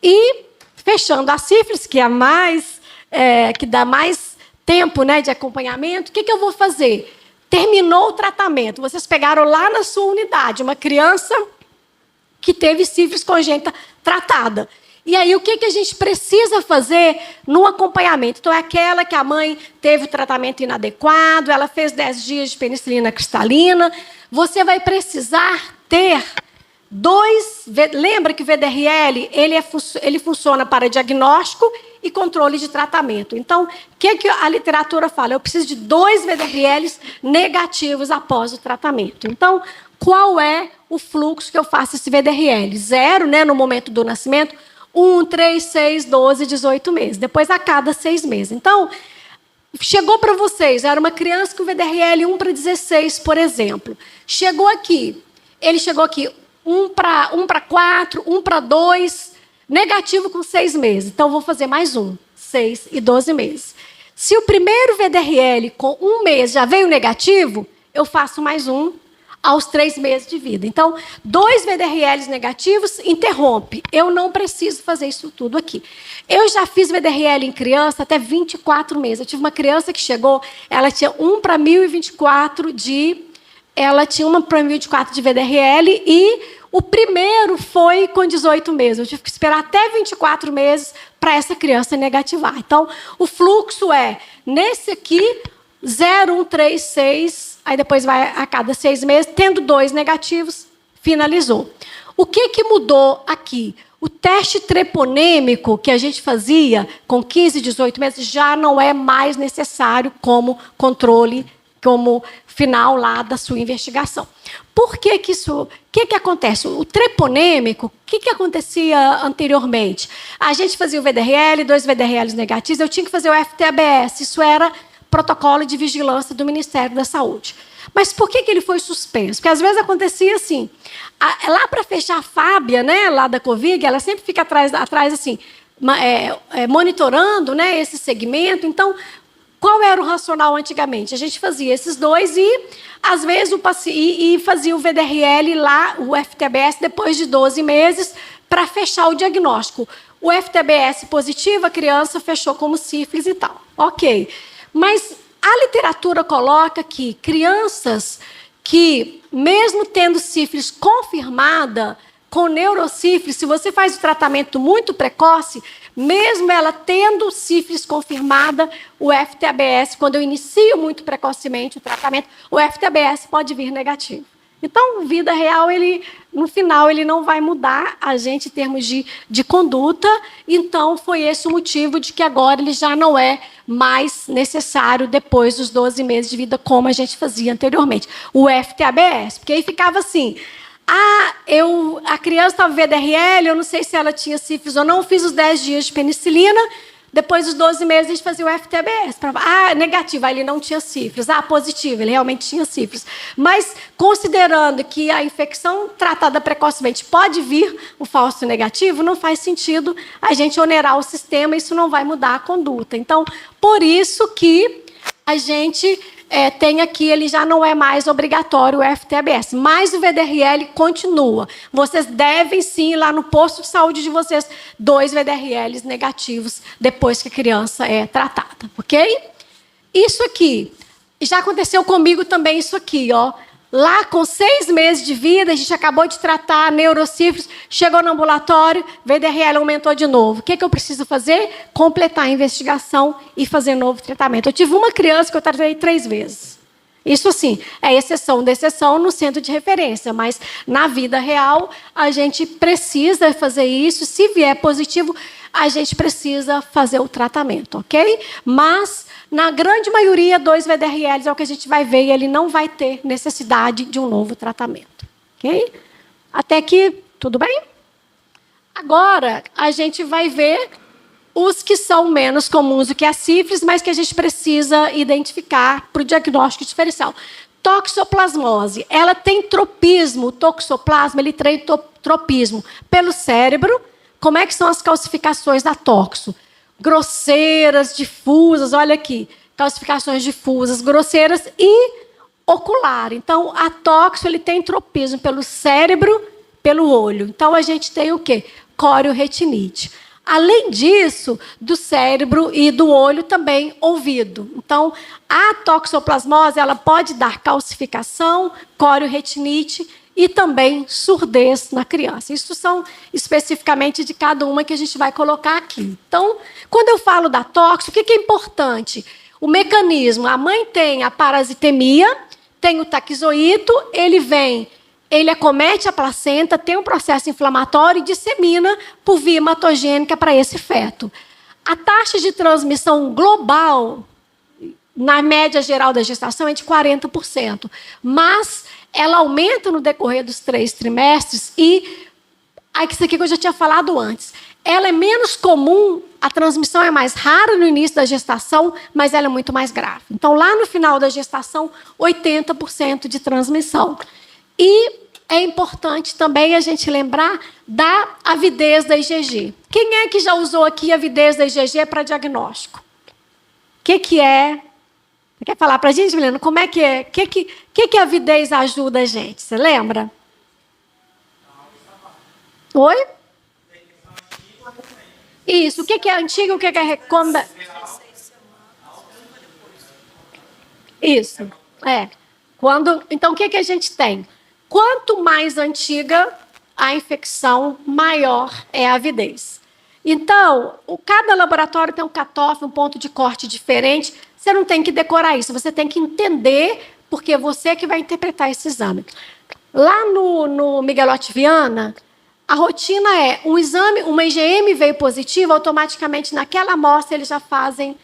E, fechando a sífilis, que é que dá mais tempo, né, de acompanhamento, o que eu vou fazer? Terminou o tratamento, vocês pegaram lá na sua unidade uma criança que teve sífilis congênita tratada. E aí, o que a gente precisa fazer no acompanhamento? Então, é aquela que a mãe teve o tratamento inadequado, ela fez 10 dias de penicilina cristalina. Você vai precisar ter 2... Lembra que o VDRL ele funciona para diagnóstico e controle de tratamento. Então, o que a literatura fala? Eu preciso de 2 VDRLs negativos após o tratamento. Então, qual é o fluxo que eu faço esse VDRL? 0, né, no momento do nascimento, 1, 3, 6, 12, 18 meses. Depois, a cada 6 meses. Então, chegou para vocês, era uma criança com VDRL 1 para 16, por exemplo. Ele chegou aqui, 1 para 4, 1 para 2... negativo com 6 meses. Então, vou fazer mais 6 e 12 meses. Se o primeiro VDRL com 1 mês já veio negativo, eu faço mais aos 3 meses de vida. Então, 2 VDRLs negativos, interrompe. Eu não preciso fazer isso tudo aqui. Eu já fiz VDRL em criança até 24 meses. Eu tive uma criança que chegou, ela tinha 1 para 1024 de VDRL e o primeiro foi com 18 meses. Eu tive que esperar até 24 meses para essa criança negativar. Então, o fluxo é, nesse aqui, 0, 1, 3, 6, aí depois vai a cada 6 meses, tendo 2 negativos, finalizou. O que mudou aqui? O teste treponêmico que a gente fazia com 15, 18 meses já não é mais necessário como controle, como final lá da sua investigação. Por que que isso... O que que acontece? O treponêmico, o que que acontecia anteriormente? A gente fazia o VDRL, 2 VDRLs negativos, eu tinha que fazer o FTABS, isso era protocolo de vigilância do Ministério da Saúde. Mas por que que ele foi suspenso? Porque às vezes acontecia assim, lá para fechar a Fábia, né, lá da Covid, ela sempre fica atrás assim, monitorando, né, esse segmento. Então, qual era o racional antigamente? A gente fazia esses 2 e, às vezes, fazia o VDRL lá, o FTBS, depois de 12 meses, para fechar o diagnóstico. O FTBS positivo, a criança fechou como sífilis e tal. Ok. Mas a literatura coloca que crianças que, mesmo tendo sífilis confirmada, com neurosífilis, se você faz o tratamento muito precoce, mesmo ela tendo sífilis confirmada, o FTABS, quando eu inicio muito precocemente o tratamento, o FTABS pode vir negativo. Então, vida real, no final, ele não vai mudar a gente em termos de conduta. Então, foi esse o motivo de que agora ele já não é mais necessário depois dos 12 meses de vida, como a gente fazia anteriormente. O FTABS, porque aí ficava assim... a criança estava VDRL, eu não sei se ela tinha sífilis ou não, fiz os 10 dias de penicilina, depois dos 12 meses a gente fazia o FTBS. Negativo, aí ele não tinha sífilis. Positivo, ele realmente tinha sífilis. Mas, considerando que a infecção tratada precocemente pode vir o falso negativo, não faz sentido a gente onerar o sistema, isso não vai mudar a conduta. Então, por isso que a gente... tem aqui, ele já não é mais obrigatório o FTBS, mas o VDRL continua. Vocês devem, sim, ir lá no posto de saúde de vocês, 2 VDRLs negativos depois que a criança é tratada, ok? Isso aqui, já aconteceu comigo também isso aqui, ó. Lá, com 6 meses de vida, a gente acabou de tratar neurosífilis, chegou no ambulatório, VDRL aumentou de novo. O que eu preciso fazer? Completar a investigação e fazer novo tratamento. Eu tive uma criança que eu tratei 3 vezes. Isso, assim, é exceção da exceção no centro de referência, mas na vida real, a gente precisa fazer isso. Se vier positivo, a gente precisa fazer o tratamento, ok? Mas... na grande maioria, 2 VDRLs é o que a gente vai ver e ele não vai ter necessidade de um novo tratamento. Ok? Até aqui, tudo bem? Agora, a gente vai ver os que são menos comuns do que a sífilis, mas que a gente precisa identificar para o diagnóstico diferencial. Toxoplasmose. Ela tem tropismo. O toxoplasma, ele tem tropismo pelo cérebro. Como é que são as calcificações da toxo? Grosseiras, difusas, olha aqui, calcificações difusas, grosseiras e ocular. Então, a toxo, ele tem tropismo pelo cérebro, pelo olho. Então, a gente tem o quê? Corioretinite. Além disso, do cérebro e do olho também ouvido. Então, a toxoplasmose, ela pode dar calcificação, corioretinite e também surdez na criança. Isso são especificamente de cada uma que a gente vai colocar aqui. Então, quando eu falo da toxo, o que é importante? O mecanismo, a mãe tem a parasitemia, tem o taquizoíto, ele acomete a placenta, tem um processo inflamatório e dissemina por via hematogênica para esse feto. A taxa de transmissão global, na média geral da gestação, é de 40%. Mas ela aumenta no decorrer dos 3 trimestres e, isso aqui que eu já tinha falado antes, ela é menos comum, a transmissão é mais rara no início da gestação, mas ela é muito mais grave. Então, lá no final da gestação, 80% de transmissão. E é importante também a gente lembrar da avidez da IgG. Quem é que já usou aqui a avidez da IgG para diagnóstico? O que é? Você quer falar para a gente, Milena? Como é que é? O que a avidez ajuda a gente? Você lembra? Oi? Isso. O que é antigo e o que é recomendado? Isso. Então, o que a gente tem? Quanto mais antiga a infecção, maior é a avidez. Então, cada laboratório tem um cutoff, um ponto de corte diferente. Você não tem que decorar isso, você tem que entender, porque é você que vai interpretar esse exame. Lá no Miguelotti Viana, A rotina é um exame, uma IgM veio positiva, automaticamente naquela amostra eles já fazem,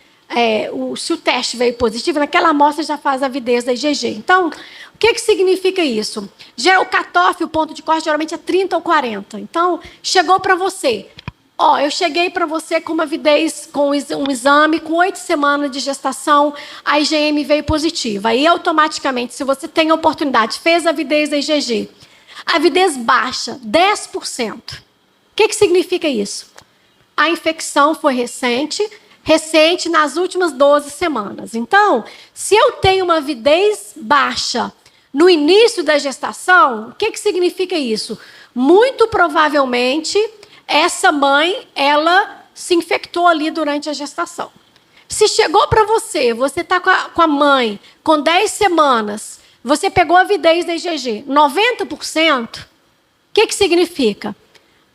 se o teste veio positivo, naquela amostra já faz a avidez da IgG. Então, o que significa isso? O cutoff, o ponto de corte, geralmente é 30 ou 40. Então, chegou para você. Eu cheguei para você com uma avidez, com um exame, com 8 semanas de gestação, a IgM veio positiva. Aí, automaticamente, se você tem a oportunidade, fez a avidez da IgG, avidez baixa, 10%. O que significa isso? A infecção foi recente nas últimas 12 semanas. Então, se eu tenho uma avidez baixa no início da gestação, o que significa isso? Muito provavelmente, essa mãe, ela se infectou ali durante a gestação. Se chegou para você, você está com a mãe com 10 semanas, você pegou a avidez da IgG, 90%, o que significa?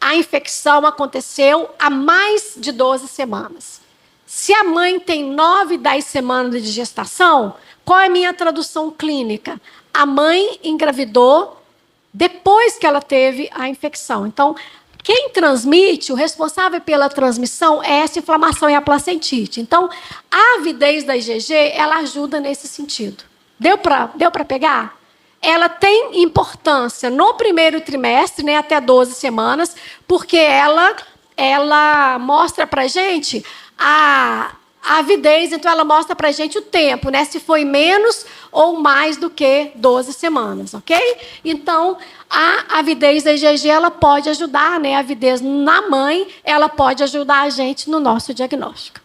A infecção aconteceu há mais de 12 semanas. Se a mãe tem 9, 10 semanas de gestação, qual é a minha tradução clínica? A mãe engravidou depois que ela teve a infecção. Então, quem transmite, o responsável pela transmissão é essa inflamação e a placentite. Então, a avidez da IgG, ela ajuda nesse sentido. Deu para pegar? Ela tem importância no primeiro trimestre, né, até 12 semanas, porque ela mostra para a gente a avidez, então ela mostra para a gente o tempo, né, se foi menos ou mais do que 12 semanas, ok? Então, a avidez da IgG, ela pode ajudar, né, a avidez na mãe, ela pode ajudar a gente no nosso diagnóstico.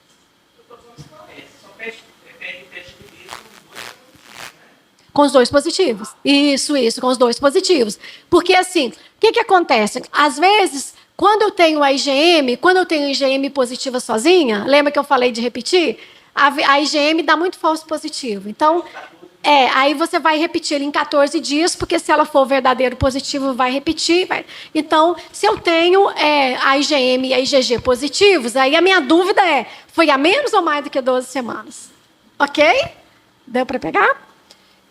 Com os 2 positivos. Isso, com os 2 positivos. Porque, assim, o que acontece? Às vezes, quando eu tenho a IgM, quando eu tenho IgM positiva sozinha, lembra que eu falei de repetir? A IgM dá muito falso positivo. Então, aí você vai repetir ele em 14 dias, porque se ela for verdadeiro positivo, vai repetir. Então, se eu tenho a IgM e a IgG positivos, aí a minha dúvida foi a menos ou mais do que 12 semanas? Ok? Deu para pegar?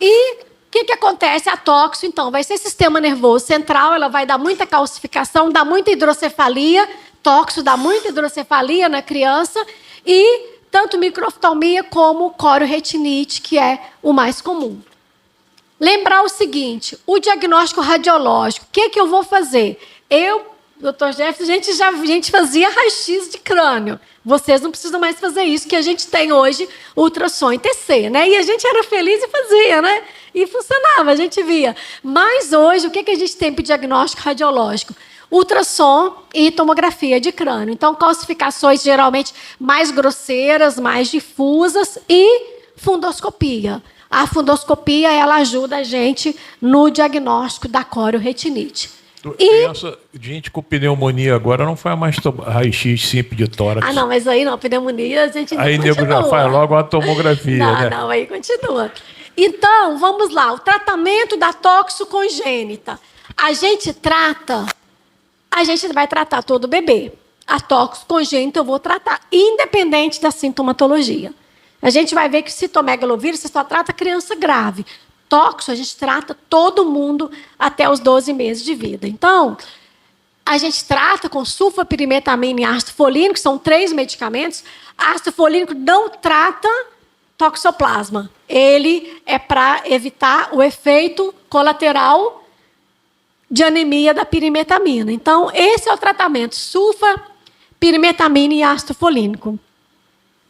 E o que acontece? A toxo, então, vai ser sistema nervoso central, ela vai dar muita calcificação, dá muita hidrocefalia, toxo dá muita hidrocefalia na criança, e tanto microoftalmia como corioretinite, que é o mais comum. Lembrar o seguinte, o diagnóstico radiológico, o que eu vou fazer? Dr. Jefferson, a gente fazia raio-x de crânio. Vocês não precisam mais fazer isso, que a gente tem hoje ultrassom em TC, né? E a gente era feliz e fazia, né? E funcionava, a gente via. Mas hoje, o que a gente tem para o diagnóstico radiológico? Ultrassom e tomografia de crânio. Então, calcificações geralmente mais grosseiras, mais difusas e fundoscopia. A fundoscopia, ela ajuda a gente no diagnóstico da corioretinite. Gente com pneumonia agora não faz mais raio-x simples de tórax. Ah, não, mas aí não, pneumonia a gente ainda aí continua. Aí nego já faz logo a tomografia, né? Não, aí continua. Então, vamos lá, o tratamento da toxo congênita. A gente vai tratar todo bebê. A toxo congênita eu vou tratar, independente da sintomatologia. A gente vai ver que citomegalovírus você só trata criança grave. Toxo, a gente trata todo mundo até os 12 meses de vida. Então, a gente trata com sulfapirimetamina e ácido folínico, que são 3 medicamentos. Ácido folínico não trata toxoplasma. Ele é para evitar o efeito colateral de anemia da pirimetamina. Então, esse é o tratamento, sulfapirimetamina e ácido folínico.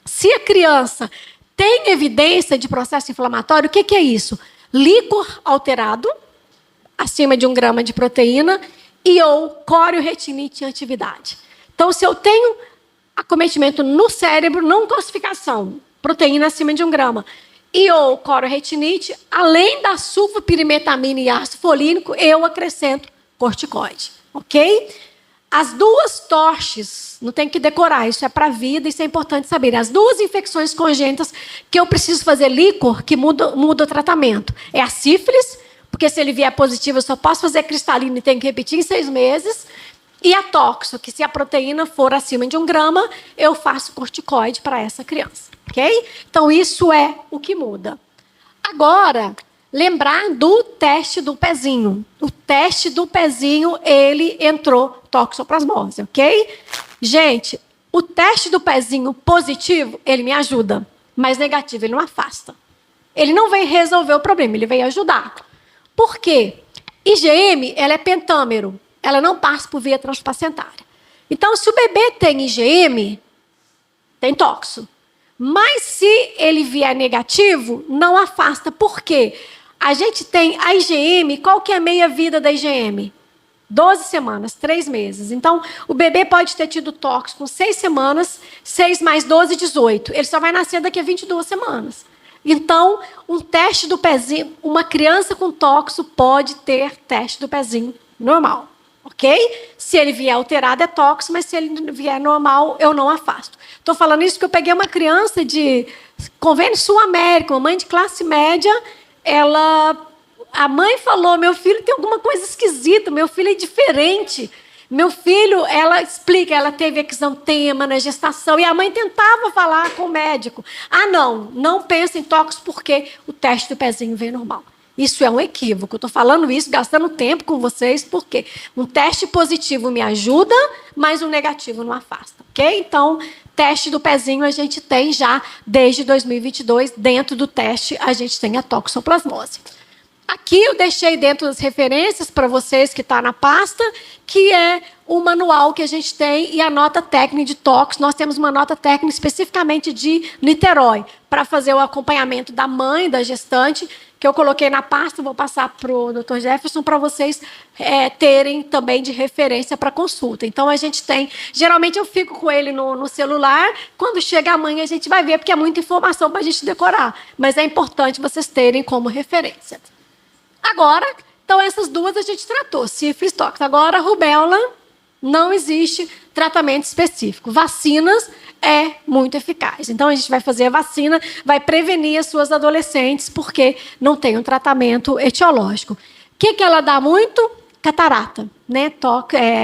Se a criança tem evidência de processo inflamatório, o que é isso? Líquor alterado, acima de 1 grama de proteína, e ou corioretinite em atividade. Então, se eu tenho acometimento no cérebro, não calcificação, proteína acima de 1 grama, e ou corioretinite, além da sulfapirimetamina e ácido folínico, eu acrescento corticoide, ok? As 2 TORCHs, não tem que decorar, isso é para a vida, isso é importante saber. As 2 infecções congênitas que eu preciso fazer líquor, que muda o tratamento. É a sífilis, porque se ele vier positivo, eu só posso fazer cristalina e tenho que repetir em 6 meses. E a toxo, que se a proteína for acima de 1 grama, eu faço corticoide para essa criança, ok? Então, isso é o que muda. Agora, lembrar do teste do pezinho. O teste do pezinho, ele entrou toxoplasmose, ok? Gente, o teste do pezinho positivo, ele me ajuda, mas negativo, ele não afasta. Ele não vem resolver o problema, ele vem ajudar. Por quê? IgM, ela é pentâmero, ela não passa por via transplacentária. Então, se o bebê tem IgM, tem toxo. Mas se ele vier negativo, não afasta. Por quê? A gente tem a IgM, qual que é a meia-vida da IgM? 12 semanas, 3 meses. Então, o bebê pode ter tido toxo com 6 semanas, 6 mais 12, 18. Ele só vai nascer daqui a 22 semanas. Então, um teste do pezinho, uma criança com toxo pode ter teste do pezinho normal, ok? Se ele vier alterado é toxo, mas se ele vier normal, eu não afasto. Estou falando isso porque eu peguei uma criança de convênio Sul-América, uma mãe de classe média, a mãe falou, meu filho tem alguma coisa esquisita, meu filho é diferente. Meu filho, ela explica, ela teve exantema na gestação e a mãe tentava falar com o médico. Ah, não pensa em toxo porque o teste do pezinho veio normal. Isso é um equívoco. Eu estou falando isso, gastando tempo com vocês, porque um teste positivo me ajuda, mas um negativo não afasta, ok? Então, teste do pezinho a gente tem já desde 2022. Dentro do teste, a gente tem a toxoplasmose. Aqui eu deixei dentro das referências para vocês que está na pasta, que é o manual que a gente tem e a nota técnica de tox. Nós temos uma nota técnica especificamente de Niterói, para fazer o acompanhamento da mãe, da gestante, que eu coloquei na pasta, vou passar para o Dr. Jefferson para vocês terem também de referência para consulta. Então, a gente tem... Geralmente, eu fico com ele no celular. Quando chega a mãe, a gente vai ver, porque é muita informação para a gente decorar. Mas é importante vocês terem como referência. Agora, então essas duas a gente tratou, sífilis, tox. Agora, rubéola, não existe tratamento específico. Vacinas é muito eficaz. Então, a gente vai fazer a vacina, vai prevenir as suas adolescentes, porque não tem um tratamento etiológico. O que ela dá muito? Catarata, né?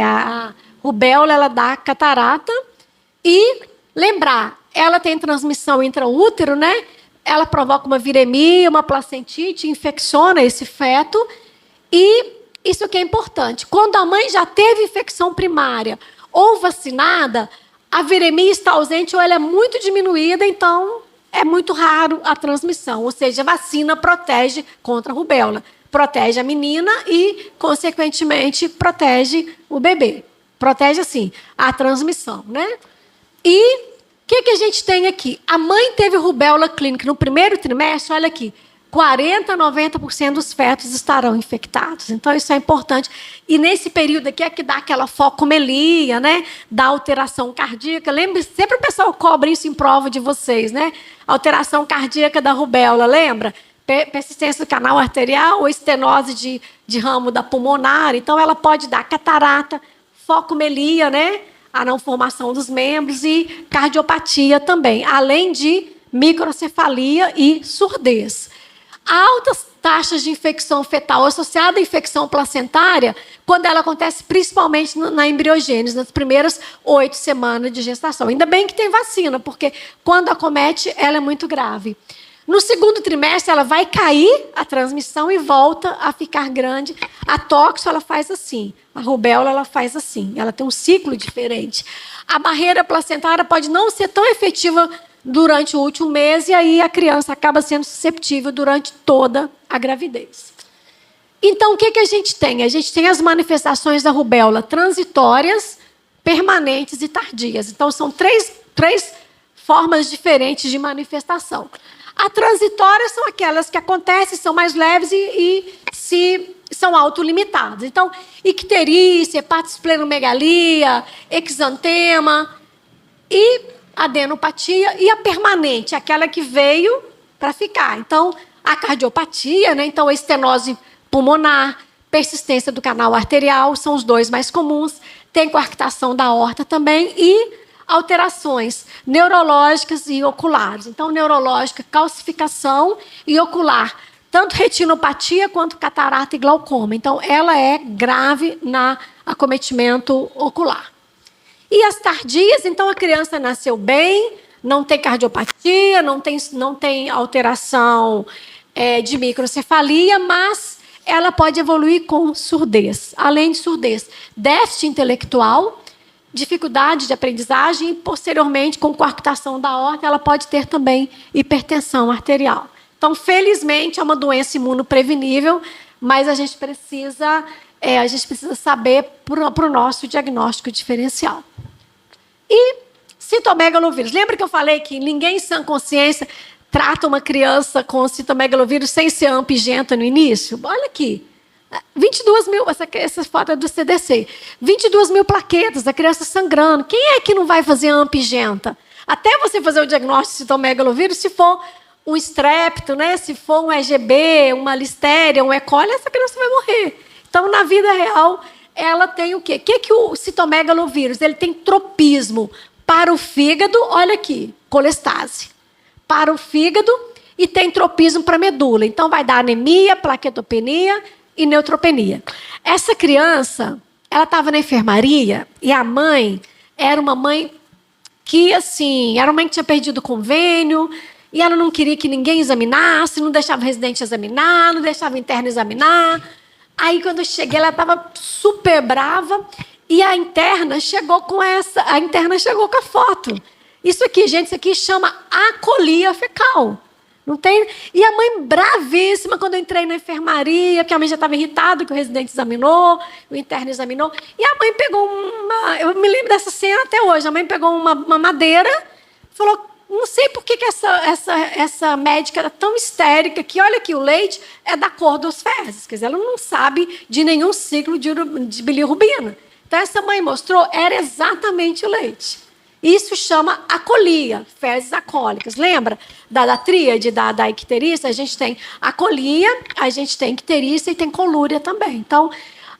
A rubéola, ela dá catarata. E, lembrar, ela tem transmissão intraútero, né? Ela provoca uma viremia, uma placentite, infecciona esse feto. E isso que é importante. Quando a mãe já teve infecção primária ou vacinada, a viremia está ausente ou ela é muito diminuída, então é muito raro a transmissão. Ou seja, a vacina protege contra a rubéola. Protege a menina e, consequentemente, protege o bebê. Protege, assim, a transmissão, né? E... o que a gente tem aqui? A mãe teve rubéola clínica no primeiro trimestre, olha aqui, 40% a 90% dos fetos estarão infectados. Então, isso é importante. E nesse período aqui é que dá aquela focomelia, né? Dá alteração cardíaca. Lembre, sempre o pessoal cobra isso em prova de vocês, né? Alteração cardíaca da rubéola, lembra? Persistência do canal arterial ou estenose de ramo da pulmonar. Então, ela pode dar catarata, focomelia, né? A não formação dos membros e cardiopatia também, além de microcefalia e surdez. Altas taxas de infecção fetal associada à infecção placentária, quando ela acontece principalmente na embriogênese, nas primeiras 8 semanas de gestação. Ainda bem que tem vacina, porque quando acomete, ela é muito grave. No segundo trimestre, ela vai cair a transmissão e volta a ficar grande. A toxo, ela faz assim. A rubéola, ela faz assim. Ela tem um ciclo diferente. A barreira placentária pode não ser tão efetiva durante o último mês e aí a criança acaba sendo susceptível durante toda a gravidez. Então, o que a gente tem? A gente tem as manifestações da rubéola transitórias, permanentes e tardias. Então, são três formas diferentes de manifestação. A transitória são aquelas que acontecem, são mais leves e são autolimitadas. Então, icterícia, hepatosplenomegalia, exantema e adenopatia. E a permanente, aquela que veio para ficar. Então, a cardiopatia, né? Então, a estenose pulmonar, persistência do canal arterial, são os dois mais comuns. Tem coarctação da aorta também e alterações neurológicas e oculares. Então, neurológica, calcificação e ocular, tanto retinopatia quanto catarata e glaucoma. Então, ela é grave no acometimento ocular. E as tardias, então, a criança nasceu bem, não tem cardiopatia, não tem alteração de microcefalia, mas ela pode evoluir com surdez. Além de surdez, déficit intelectual, dificuldade de aprendizagem e, posteriormente, com coarctação da aorta, ela pode ter também hipertensão arterial. Então, felizmente, é uma doença imunoprevenível, mas a gente precisa saber para o nosso diagnóstico diferencial. E citomegalovírus. Lembra que eu falei que ninguém em sã consciência trata uma criança com citomegalovírus sem ser ampigenta no início? Olha aqui. 22 mil, essa foto é do CDC. 22 mil plaquetas, a criança sangrando. Quem é que não vai fazer ampigenta? Até você fazer o diagnóstico de citomegalovírus, se for um estrépito, né? Se for um EGB, uma listéria, um E. coli, essa criança vai morrer. Então, na vida real, ela tem o quê? O que o citomegalovírus? Ele tem tropismo para o fígado, olha aqui, colestase. Para o fígado e tem tropismo para a medula. Então, vai dar anemia, plaquetopenia e neutropenia. Essa criança, ela estava na enfermaria e a mãe era uma mãe que, assim, era uma mãe que tinha perdido o convênio e ela não queria que ninguém examinasse, não deixava o residente examinar, não deixava o interno examinar. Aí, quando eu cheguei, ela estava super brava e a interna chegou com a foto. Isso aqui, gente, isso aqui chama acolia fecal. Não tem? E a mãe bravíssima quando eu entrei na enfermaria, porque a mãe já estava irritada que o residente examinou, o interno examinou. E a mãe pegou uma... Eu me lembro dessa cena até hoje. A mãe pegou uma madeira, falou... Não sei por que essa médica era tão histérica que, olha aqui, o leite é da cor dos fezes. Quer dizer, ela não sabe de nenhum ciclo de bilirrubina. Então, essa mãe mostrou, era exatamente o leite. Isso chama acolia, fezes acólicas. Lembra da tríade da icterícia? A gente tem acolia, a gente tem icterícia e tem colúria também. Então,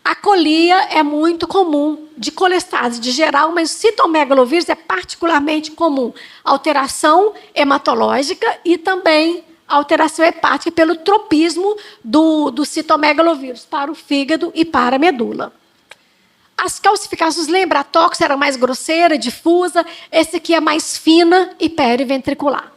a acolia é muito comum de colestase de geral, mas o citomegalovírus é particularmente comum. Alteração hematológica e também alteração hepática pelo tropismo do citomegalovírus para o fígado e para a medula. As calcificações, lembra? A tóxica era mais grosseira, difusa. Esse aqui é mais fina e periventricular.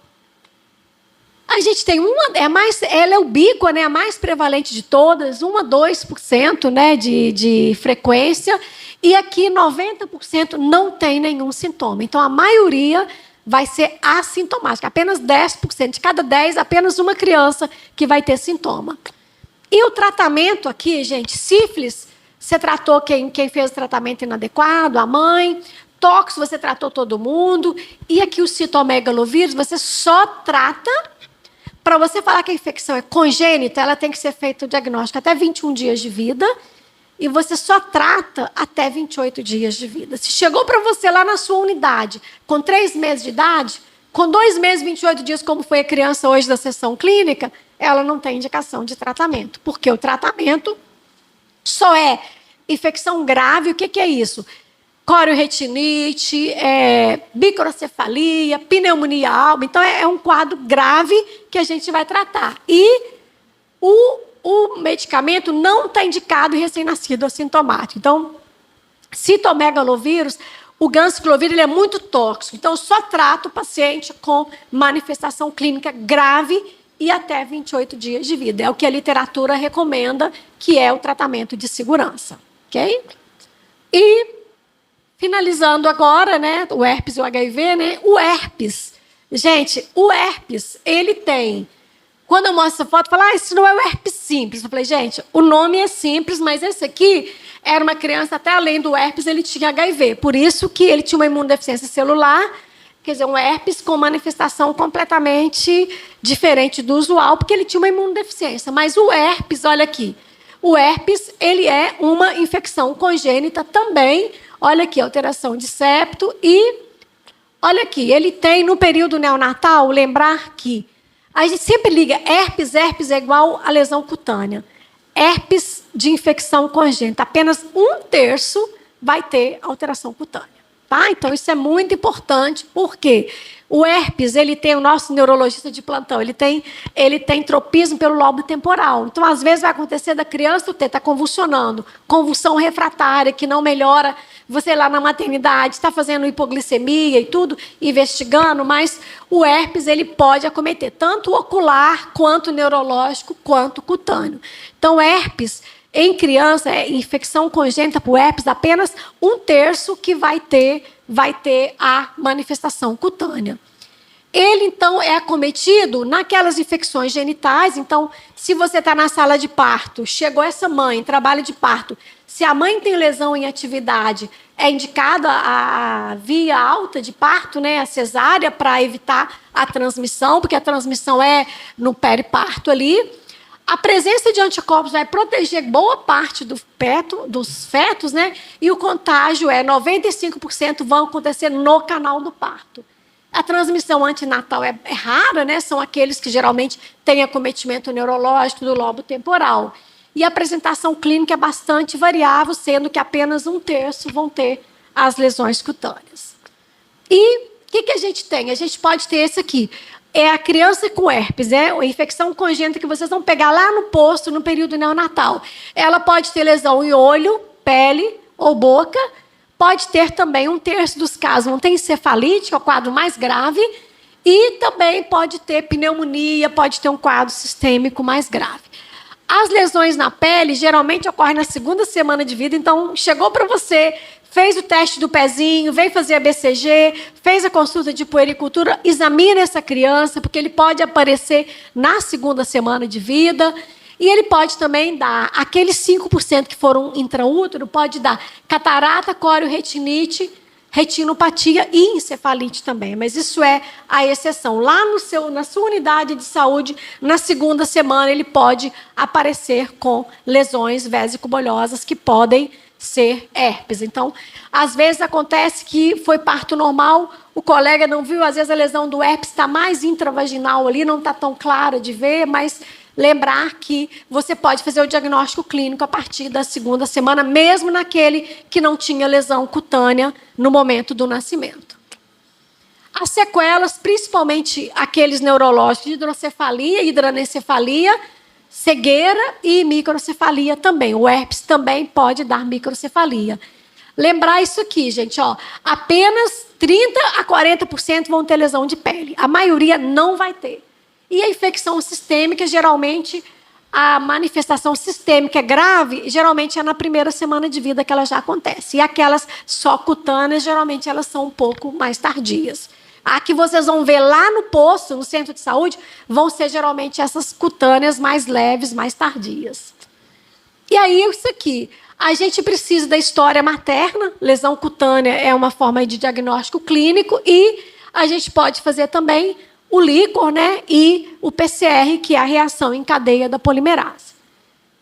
A gente tem ela é ubíqua, né, a mais prevalente de todas, 1 a 2%, né, de frequência, e aqui 90% não tem nenhum sintoma. Então, a maioria vai ser assintomática, apenas 10%. De cada 10, apenas uma criança que vai ter sintoma. E o tratamento aqui, gente, sífilis, você tratou quem fez o tratamento inadequado, a mãe. Tóxico, você tratou todo mundo. E aqui o citomegalovírus, você só trata... Para você falar que a infecção é congênita, ela tem que ser feito o diagnóstico até 21 dias de vida e você só trata até 28 dias de vida. Se chegou para você lá na sua unidade com 3 meses de idade, com 2 meses e 28 dias, como foi a criança hoje da sessão clínica, ela não tem indicação de tratamento, porque o tratamento só é infecção grave. O que é isso? Corioretinite, microcefalia, pneumonia alba. Então, é um quadro grave que a gente vai tratar. E o medicamento não está indicado em recém-nascido assintomático. Então, citomegalovírus, o ganciclovir, ele é muito tóxico. Então, eu só trato o paciente com manifestação clínica grave e até 28 dias de vida. É o que a literatura recomenda, que é o tratamento de segurança. Ok? E... finalizando agora, né, o herpes e o HIV, né, o herpes. Gente, o herpes, ele tem... Quando eu mostro essa foto, eu falo, isso não é o herpes simples. Eu falei, gente, o nome é simples, mas esse aqui era uma criança, até além do herpes, ele tinha HIV. Por isso que ele tinha uma imunodeficiência celular, quer dizer, um herpes com manifestação completamente diferente do usual, porque ele tinha uma imunodeficiência. Mas o herpes, olha aqui, o herpes, ele é uma infecção congênita também. Olha aqui, alteração de septo e, olha aqui, ele tem no período neonatal, lembrar que a gente sempre liga herpes é igual a lesão cutânea. Herpes de infecção congênita, apenas 1/3 vai ter alteração cutânea. Tá? Então, isso é muito importante, porque O herpes, ele tem o nosso neurologista de plantão, ele tem tropismo pelo lobo temporal. Então, às vezes, vai acontecer da criança, o T está convulsionando, convulsão refratária, que não melhora. Você lá na maternidade está fazendo hipoglicemia e tudo, investigando, mas o herpes ele pode acometer tanto o ocular, quanto o neurológico, quanto o cutâneo. Então, herpes em criança, infecção congênita por herpes, apenas 1/3 que vai ter a manifestação cutânea. Ele, então, é acometido naquelas infecções genitais. Então, se você está na sala de parto, chegou essa mãe, trabalho de parto, se a mãe tem lesão em atividade, é indicada a via alta de parto, né, a cesárea, para evitar a transmissão, porque a transmissão é no periparto ali. A presença de anticorpos vai proteger boa parte dos fetos, né? E o contágio 95% vão acontecer no canal do parto. A transmissão antinatal é rara, né? São aqueles que geralmente têm acometimento neurológico do lobo temporal. E a apresentação clínica é bastante variável, sendo que apenas 1/3 vão ter as lesões cutâneas. E o que a gente tem? A gente pode ter esse aqui. É a criança com herpes, a infecção congênita que vocês vão pegar lá no posto, no período neonatal. Ela pode ter lesão em olho, pele ou boca. Pode ter também 1/3 dos casos, não tem encefalite, que é o quadro mais grave. E também pode ter pneumonia, pode ter um quadro sistêmico mais grave. As lesões na pele geralmente ocorrem na 2ª semana de vida. Então, chegou para você, fez o teste do pezinho, veio fazer a BCG, fez a consulta de puericultura, examina essa criança, porque ele pode aparecer na 2ª semana de vida. E ele pode também dar, aqueles 5% que foram intraútero, pode dar catarata, corioretinite, retinopatia e encefalite também. Mas isso é a exceção. Lá na sua unidade de saúde, na 2ª semana, ele pode aparecer com lesões vesicobolhosas que podem ser herpes. Então, às vezes acontece que foi parto normal, o colega não viu, às vezes a lesão do herpes está mais intravaginal ali, não está tão clara de ver, mas lembrar que você pode fazer o diagnóstico clínico a partir da 2ª semana, mesmo naquele que não tinha lesão cutânea no momento do nascimento. As sequelas, principalmente aqueles neurológicos de hidrocefalia, hidranencefalia, cegueira e microcefalia também. O herpes também pode dar microcefalia. Lembrar isso aqui, gente, apenas 30% a 40% vão ter lesão de pele. A maioria não vai ter. E a infecção sistêmica, geralmente, a manifestação sistêmica grave, geralmente é na 1ª semana de vida que ela já acontece. E aquelas só cutâneas, geralmente, elas são um pouco mais tardias. A que vocês vão ver lá no posto, no centro de saúde, vão ser, geralmente, essas cutâneas mais leves, mais tardias. E aí, isso aqui. A gente precisa da história materna. Lesão cutânea é uma forma de diagnóstico clínico. E a gente pode fazer também o líquor, né, e o PCR, que é a reação em cadeia da polimerase.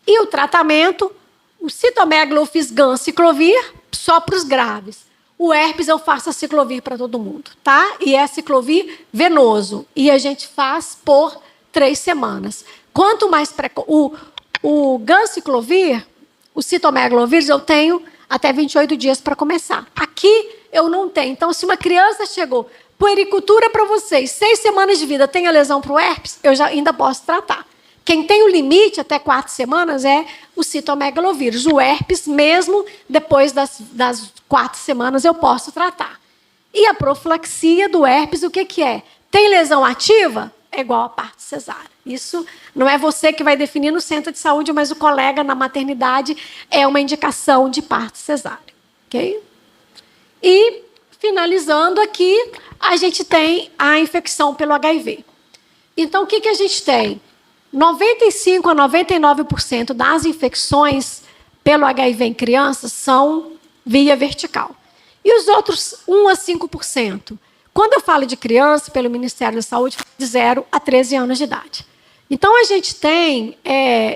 E o tratamento, o citomégalu eu fiz ganciclovir só para os graves. O herpes eu faço a ciclovir para todo mundo, tá? E é ciclovir venoso. E a gente faz por 3 semanas. Quanto mais o ganciclovir, o citomegalovírus, eu tenho até 28 dias para começar. Aqui eu não tenho. Então, se uma criança chegou, puericultura para vocês, 6 semanas de vida, tem a lesão para o herpes, eu já ainda posso tratar. Quem tem o limite até 4 semanas é o citomegalovírus. O herpes, mesmo depois das 4 semanas, eu posso tratar. E a profilaxia do herpes, o que é? Tem lesão ativa? É igual a parto cesárea. Isso não é você que vai definir no centro de saúde, mas o colega na maternidade é uma indicação de parto cesárea. Ok? E, finalizando aqui, a gente tem a infecção pelo HIV. Então, o que a gente tem? 95% a 99% das infecções pelo HIV em crianças são via vertical. E os outros 1% a 5%? Quando eu falo de criança, pelo Ministério da Saúde, de 0 a 13 anos de idade. Então, a gente tem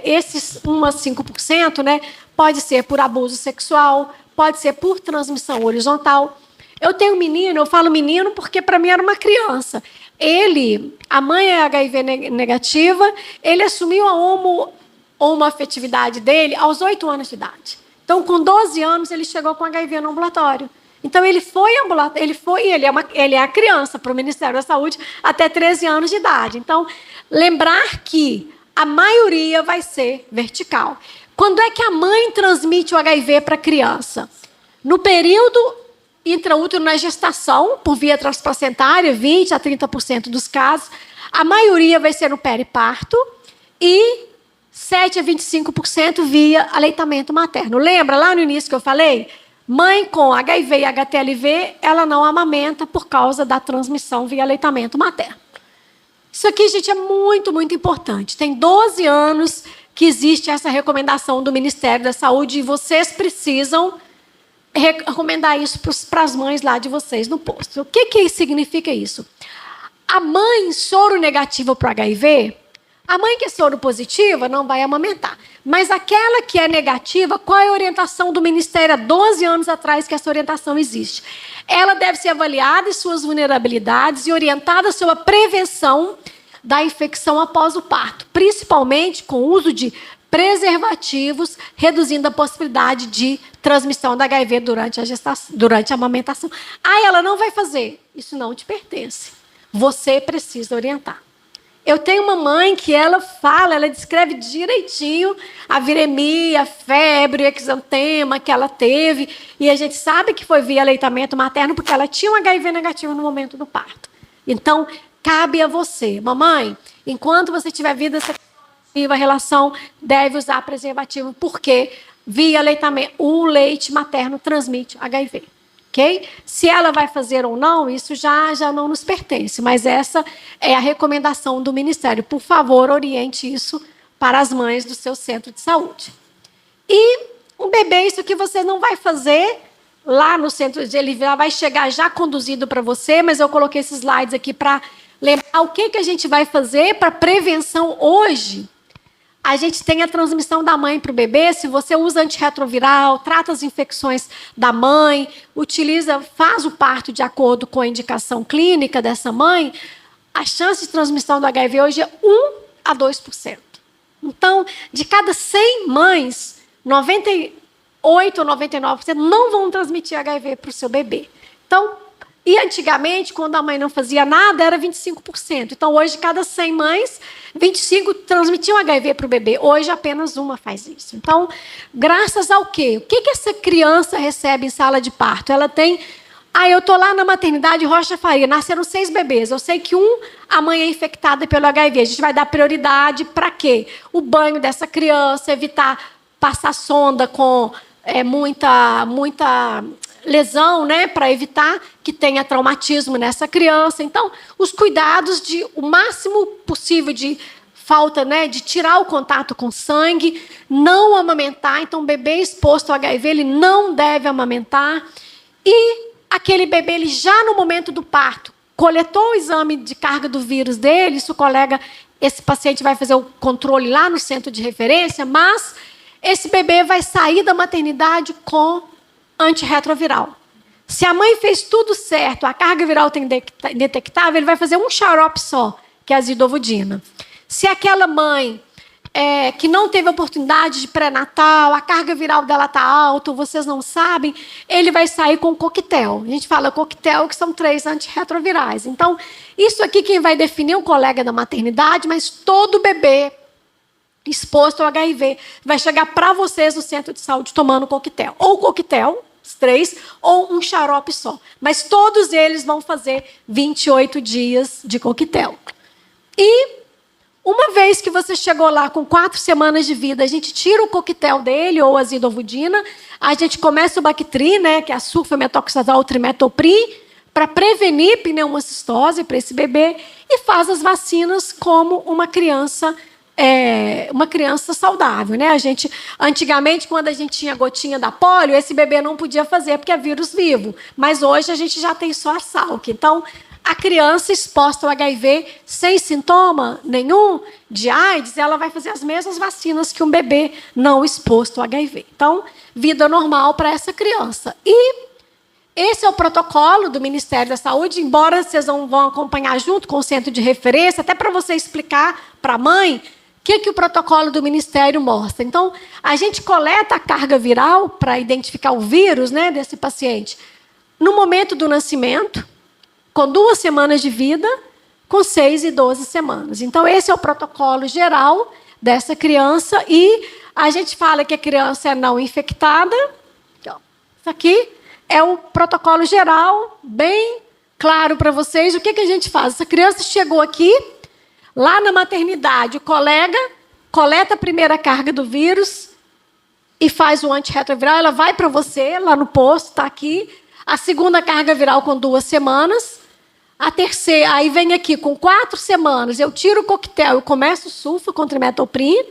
esses 1% a 5%, né? Pode ser por abuso sexual, pode ser por transmissão horizontal. Eu tenho um menino, eu falo menino porque para mim era uma criança. A mãe é HIV negativa, ele assumiu a homoafetividade dele aos 8 anos de idade. Então, com 12 anos, ele chegou com HIV no ambulatório. Então, ele é a criança para o Ministério da Saúde até 13 anos de idade. Então, lembrar que a maioria vai ser vertical. Quando é que a mãe transmite o HIV para a criança? No período intraútero, na gestação, por via transplacentária, 20% a 30% dos casos. A maioria vai ser no periparto e 7% a 25% via aleitamento materno. Lembra lá no início que eu falei? Mãe com HIV e HTLV, ela não amamenta por causa da transmissão via aleitamento materno. Isso aqui, gente, é muito, muito importante. Tem 12 anos que existe essa recomendação do Ministério da Saúde e vocês precisam recomendar isso para as mães lá de vocês no posto. O que significa isso? A mãe soro negativa para o HIV, a mãe que é soro positiva não vai amamentar. Mas aquela que é negativa, qual é a orientação do Ministério há 12 anos atrás que essa orientação existe? Ela deve ser avaliada em suas vulnerabilidades e orientada sobre a prevenção da infecção após o parto, principalmente com o uso de preservativos, reduzindo a possibilidade de transmissão da HIV durante a amamentação. Ela não vai fazer. Isso não te pertence. Você precisa orientar. Eu tenho uma mãe que ela descreve direitinho a viremia, a febre, o exantema que ela teve. E a gente sabe que foi via aleitamento materno porque ela tinha um HIV negativo no momento do parto. Então, cabe a você. Mamãe, enquanto você tiver vida sexual, a relação deve usar preservativo porque via aleitamento, o leite materno transmite HIV. Okay? Se ela vai fazer ou não, isso já não nos pertence, mas essa é a recomendação do Ministério. Por favor, oriente isso para as mães do seu centro de saúde. E um bebê, isso que você não vai fazer lá no centro, ele vai chegar já conduzido para você, mas eu coloquei esses slides aqui para lembrar o que a gente vai fazer para prevenção hoje. A gente tem a transmissão da mãe para o bebê, se você usa antirretroviral, trata as infecções da mãe, faz o parto de acordo com a indicação clínica dessa mãe, a chance de transmissão do HIV hoje é 1 a 2%. Então, de cada 100 mães, 98 ou 99% não vão transmitir HIV para o seu bebê. Então, e antigamente, quando a mãe não fazia nada, era 25%. Então, hoje, cada 100 mães, 25 transmitiam HIV para o bebê. Hoje, apenas uma faz isso. Então, graças ao quê? O que essa criança recebe em sala de parto? Ela tem... eu estou lá na maternidade Rocha Faria, nasceram 6 bebês. Eu sei que a mãe é infectada pelo HIV. A gente vai dar prioridade para quê? O banho dessa criança, evitar passar sonda com muita lesão, né, para evitar que tenha traumatismo nessa criança. Então, os cuidados de o máximo possível de falta, né, de tirar o contato com sangue, não amamentar. Então, o bebê exposto ao HIV, ele não deve amamentar. E aquele bebê, ele já no momento do parto, coletou o exame de carga do vírus dele, esse paciente vai fazer o controle lá no centro de referência, mas esse bebê vai sair da maternidade com antirretroviral. Se a mãe fez tudo certo, a carga viral tem detectável, ele vai fazer um xarope só, que é a zidovudina. Se aquela mãe que não teve oportunidade de pré-natal, a carga viral dela está alta, vocês não sabem, ele vai sair com coquetel. A gente fala coquetel, que são 3 antirretrovirais. Então, isso aqui quem vai definir é um colega da maternidade, mas todo bebê exposto ao HIV vai chegar para vocês no centro de saúde tomando coquetel. Ou coquetel, os 3, ou um xarope só. Mas todos eles vão fazer 28 dias de coquetel. E uma vez que você chegou lá com 4 semanas de vida, a gente tira o coquetel dele, ou a zidovudina, a gente começa o Bactrim, né, que é a sulfametoxazol, trimetoprim, para prevenir pneumocistose para esse bebê, e faz as vacinas como uma criança saudável, né? Antigamente, quando a gente tinha gotinha da polio, esse bebê não podia fazer porque é vírus vivo. Mas hoje a gente já tem só a Salk. Então, a criança exposta ao HIV sem sintoma nenhum de AIDS, ela vai fazer as mesmas vacinas que um bebê não exposto ao HIV. Então, vida normal para essa criança. E esse é o protocolo do Ministério da Saúde, embora vocês vão acompanhar junto com o centro de referência, até para você explicar para a mãe o que o protocolo do Ministério mostra. Então, a gente coleta a carga viral para identificar o vírus, né, desse paciente no momento do nascimento, com 2 semanas de vida, com 6 e 12 semanas. Então, esse é o protocolo geral dessa criança e a gente fala que a criança é não infectada. Então, isso aqui é o protocolo geral, bem claro para vocês. O que a gente faz? Essa criança chegou aqui, lá na maternidade, o colega coleta a primeira carga do vírus e faz o antirretroviral. Ela vai para você, lá no posto, está aqui. A segunda carga viral com 2 semanas. A terceira, aí vem aqui com 4 semanas, eu tiro o coquetel, eu começo o sulfa contra metoprim.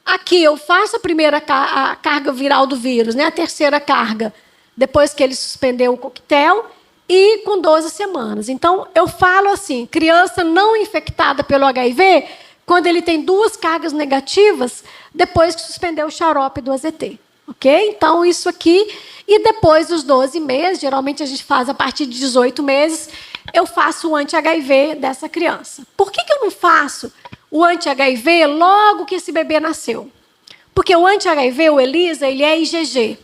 Aqui eu faço a primeira a carga viral do vírus, né? A terceira carga, depois que ele suspendeu o coquetel, e com 12 semanas. Então, eu falo assim, criança não infectada pelo HIV, quando ele tem 2 cargas negativas, depois que suspendeu o xarope do AZT. Ok? Então, isso aqui. E depois dos 12 meses, geralmente a gente faz a partir de 18 meses, eu faço o anti-HIV dessa criança. Por que eu não faço o anti-HIV logo que esse bebê nasceu? Porque o anti-HIV, o ELISA, ele é IgG.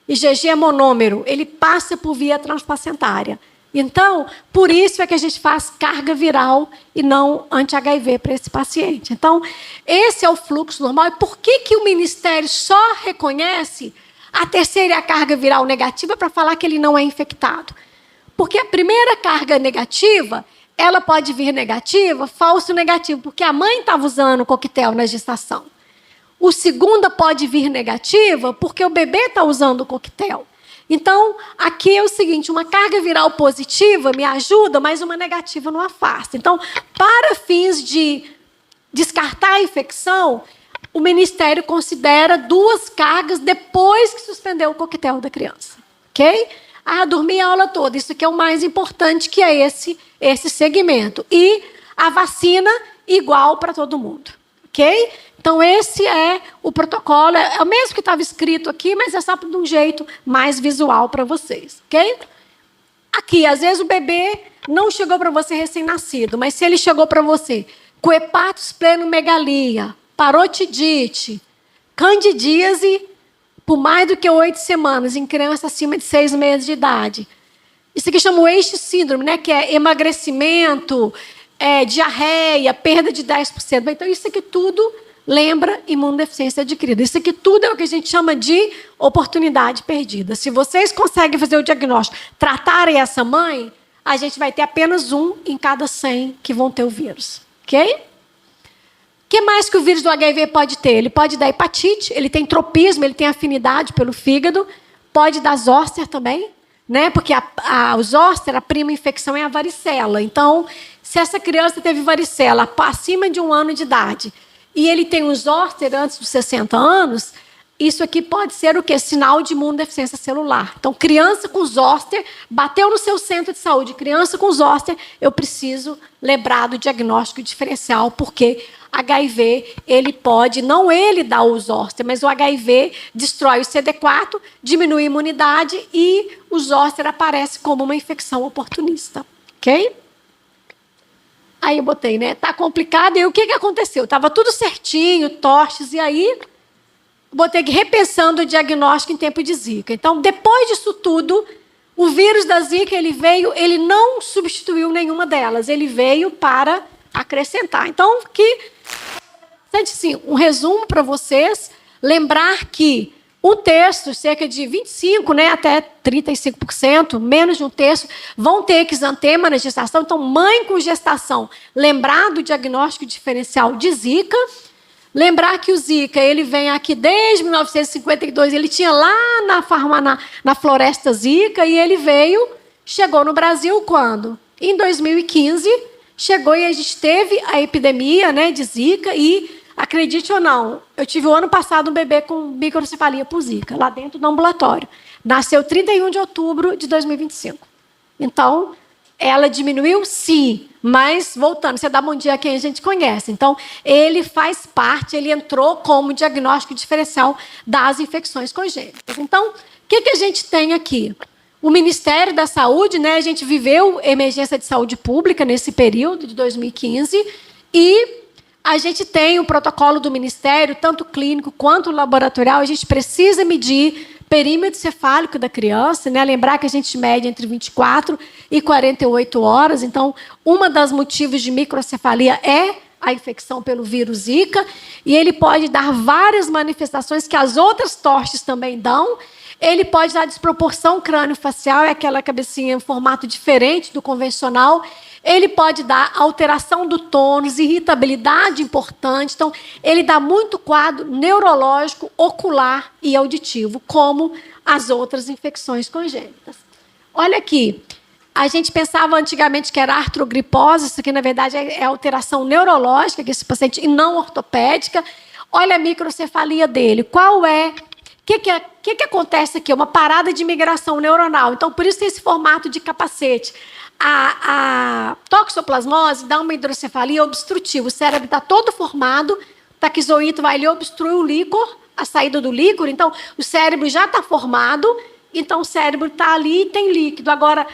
IgG é monômero, ele passa por via transplacentária. Então, por isso é que a gente faz carga viral e não anti-HIV para esse paciente. Então, esse é o fluxo normal. E por que o Ministério só reconhece a terceira e a carga viral negativa para falar que ele não é infectado? Porque a primeira carga negativa, ela pode vir negativa, falso negativo, porque a mãe estava usando o coquetel na gestação. O segunda pode vir negativa, porque o bebê está usando o coquetel. Então, aqui é o seguinte, uma carga viral positiva me ajuda, mas uma negativa não afasta. Então, para fins de descartar a infecção, o Ministério considera 2 cargas depois que suspendeu o coquetel da criança. Ok? Dormir a aula toda. Isso aqui é o mais importante, que é esse segmento. E a vacina igual para todo mundo. Ok? Então, esse é o protocolo. É o mesmo que estava escrito aqui, mas é só de um jeito mais visual para vocês. Ok? Aqui, às vezes o bebê não chegou para você recém-nascido, mas se ele chegou para você com hepatosplenomegalia, parotidite, candidíase, por mais do que 8 semanas, em criança acima de 6 meses de idade. Isso aqui chama o Waste Syndrome, né? Que é emagrecimento, diarreia, perda de 10%. Então, isso aqui tudo lembra imunodeficiência adquirida. Isso aqui tudo é o que a gente chama de oportunidade perdida. Se vocês conseguem fazer o diagnóstico, tratarem essa mãe, a gente vai ter apenas 1 em cada 100 que vão ter o vírus. Ok? O que mais que o vírus do HIV pode ter? Ele pode dar hepatite, ele tem tropismo, ele tem afinidade pelo fígado, pode dar zóster também, né? Porque o zóster, a prima infecção é a varicela. Então, se essa criança teve varicela acima de 1 ano de idade e ele tem um zóster antes dos 60 anos, isso aqui pode ser o quê? Sinal de imunodeficiência celular. Então, criança com zóster, bateu no seu centro de saúde, criança com zóster, eu preciso lembrar do diagnóstico diferencial, porque HIV, ele pode, não ele dá o zóster, mas o HIV destrói o CD4, diminui a imunidade e o zóster aparece como uma infecção oportunista. Ok? Aí eu botei, né? Tá complicado. E o que aconteceu? Tava tudo certinho, tostes, e aí botei aqui, repensando o diagnóstico em tempo de Zika. Então, depois disso tudo, o vírus da Zika, ele não substituiu nenhuma delas, ele veio para acrescentar. Então, assim, um resumo para vocês, lembrar que 1/3, cerca de 25%, né, até 35%, menos de 1/3, vão ter exantema na gestação. Então, mãe com gestação, lembrar do diagnóstico diferencial de Zika. Lembrar que o Zika, ele vem aqui desde 1952, ele tinha lá na floresta Zika, e ele chegou no Brasil quando? Em 2015, chegou e a gente teve a epidemia, né, de Zika, e, acredite ou não, eu tive o ano passado um bebê com microcefalia por Zika, lá dentro do ambulatório. Nasceu 31 de outubro de 2025. Então, ela diminuiu? Sim. Mas, voltando, você dá bom dia a quem a gente conhece. Então, ele faz parte, ele entrou como diagnóstico diferencial das infecções congênitas. Então, o que a gente tem aqui? O Ministério da Saúde, né, a gente viveu emergência de saúde pública nesse período de 2015 e a gente tem o protocolo do Ministério, tanto clínico quanto laboratorial, a gente precisa medir perímetro cefálico da criança, né? Lembrar que a gente mede entre 24 e 48 horas. Então, uma das motivos de microcefalia é a infecção pelo vírus Zika, e ele pode dar várias manifestações que as outras TORCHs também dão. Ele pode dar desproporção crânio-facial, é aquela cabecinha em formato diferente do convencional. Ele pode dar alteração do tônus, irritabilidade importante. Então, ele dá muito quadro neurológico, ocular e auditivo, como as outras infecções congênitas. Olha aqui, a gente pensava antigamente que era artrogripose, isso aqui, na verdade, é alteração neurológica desse paciente e não ortopédica. Olha a microcefalia dele. Qual é? O que acontece aqui? Uma parada de migração neuronal. Então, por isso tem esse formato de capacete. A toxoplasmose dá uma hidrocefalia obstrutiva. O cérebro está todo formado, o taquizoído vai ali obstruir o líquor, a saída do líquor. Então, o cérebro já está formado, então o cérebro está ali e tem líquido. Agora,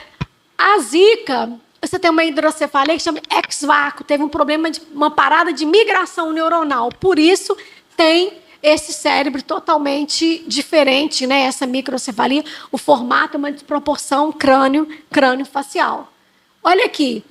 a Zika, você tem uma hidrocefalia que chama ex-vácuo, teve um problema de uma parada de migração neuronal. Por isso, tem esse cérebro totalmente diferente, né? Essa microcefalia, o formato é uma desproporção crânio-facial. Olha aqui,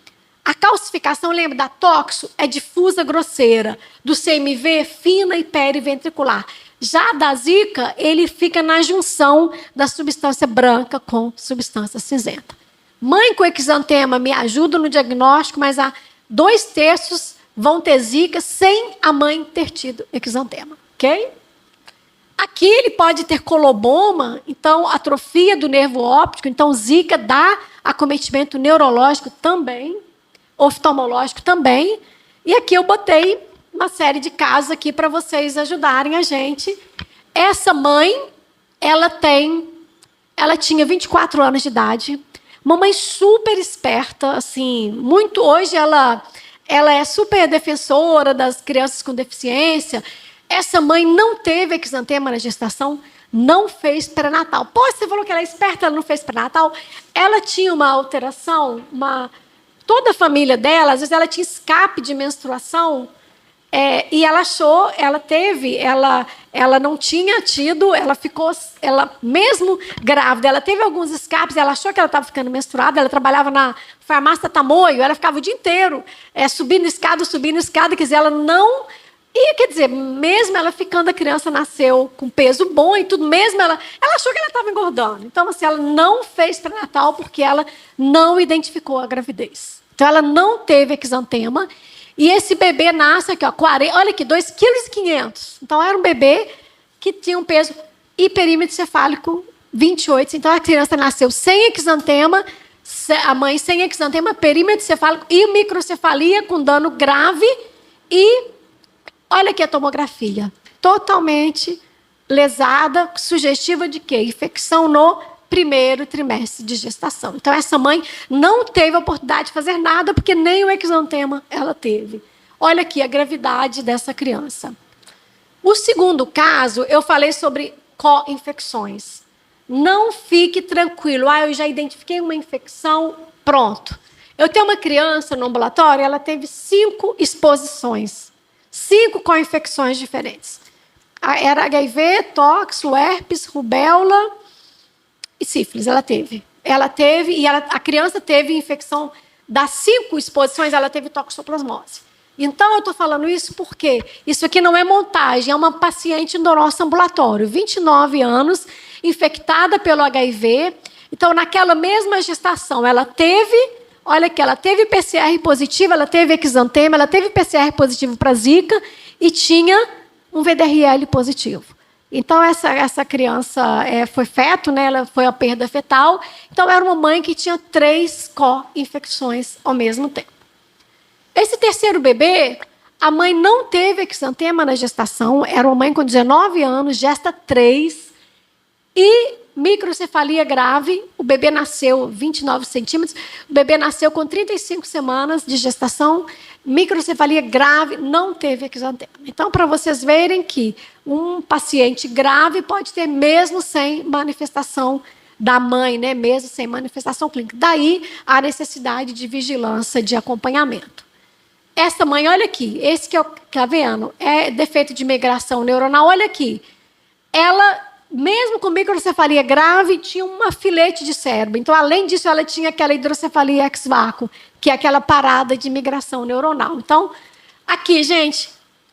a calcificação, lembra da toxo? É difusa grosseira, do CMV fina e periventricular. Já da Zika, ele fica na junção da substância branca com substância cinzenta. Mãe com exantema me ajuda no diagnóstico, mas há 2/3 vão ter Zika sem a mãe ter tido exantema. Ok? Aqui ele pode ter coloboma, então atrofia do nervo óptico, então Zika dá acometimento neurológico também, oftalmológico também. E aqui eu botei uma série de casos aqui para vocês ajudarem a gente. Essa mãe, ela tinha 24 anos de idade, uma mãe super esperta, assim, muito. Hoje ela é super defensora das crianças com deficiência. Essa mãe não teve exantema na gestação, não fez pré-natal. Pô, você falou que ela é esperta, ela não fez pré-natal. Ela tinha uma alteração, toda a família dela, às vezes ela tinha escape de menstruação, e ela achou, ela não tinha tido, ela mesmo grávida, ela teve alguns escapes, ela achou que ela estava ficando menstruada, ela trabalhava na farmácia Tamoio, ela ficava o dia inteiro subindo escada, quer dizer, ela não... E, quer dizer, mesmo ela ficando, a criança nasceu com peso bom e tudo, mesmo ela achou que ela estava engordando. Então, assim, ela não fez pré-natal porque ela não identificou a gravidez. Então, ela não teve exantema. E esse bebê nasce aqui, ó, olha aqui, 2,5 kg. Então, era um bebê que tinha um peso e perímetro cefálico 28. Então, a criança nasceu sem exantema, a mãe sem exantema, perímetro cefálico e microcefalia com dano grave e... Olha aqui a tomografia, totalmente lesada, sugestiva de quê? Infecção no primeiro trimestre de gestação. Então, essa mãe não teve a oportunidade de fazer nada, porque nem o exantema ela teve. Olha aqui a gravidade dessa criança. O segundo caso, eu falei sobre co-infecções. Não fique tranquilo. Eu já identifiquei uma infecção, pronto. Eu tenho uma criança no ambulatório, ela teve 5 exposições. 5 co-infecções diferentes. Era HIV, toxo, herpes, rubéola e sífilis. Ela teve e a criança teve infecção das 5 exposições, ela teve toxoplasmose. Então, eu estou falando isso porque isso aqui não é montagem, é uma paciente do nosso ambulatório, 29 anos, infectada pelo HIV. Então, naquela mesma gestação, ela teve... Olha aqui, ela teve PCR positivo, ela teve exantema, ela teve PCR positivo para Zika e tinha um VDRL positivo. Então, essa criança foi feto, né? Ela foi a perda fetal. Então, era uma mãe que tinha 3 co-infecções ao mesmo tempo. Esse terceiro bebê, a mãe não teve exantema na gestação, era uma mãe com 19 anos, gesta 3 e... microcefalia grave, o bebê nasceu 29 centímetros, o bebê nasceu com 35 semanas de gestação, microcefalia grave, não teve exantema. Então, para vocês verem que um paciente grave pode ter mesmo sem manifestação da mãe, né? Mesmo sem manifestação clínica. Daí a necessidade de vigilância, de acompanhamento. Essa mãe, olha aqui, esse que está vendo, é defeito de migração neuronal, olha aqui. Ela mesmo com microcefalia grave, tinha uma filete de cérebro. Então, além disso, ela tinha aquela hidrocefalia ex-vácuo, que é aquela parada de migração neuronal. Então, aqui, gente,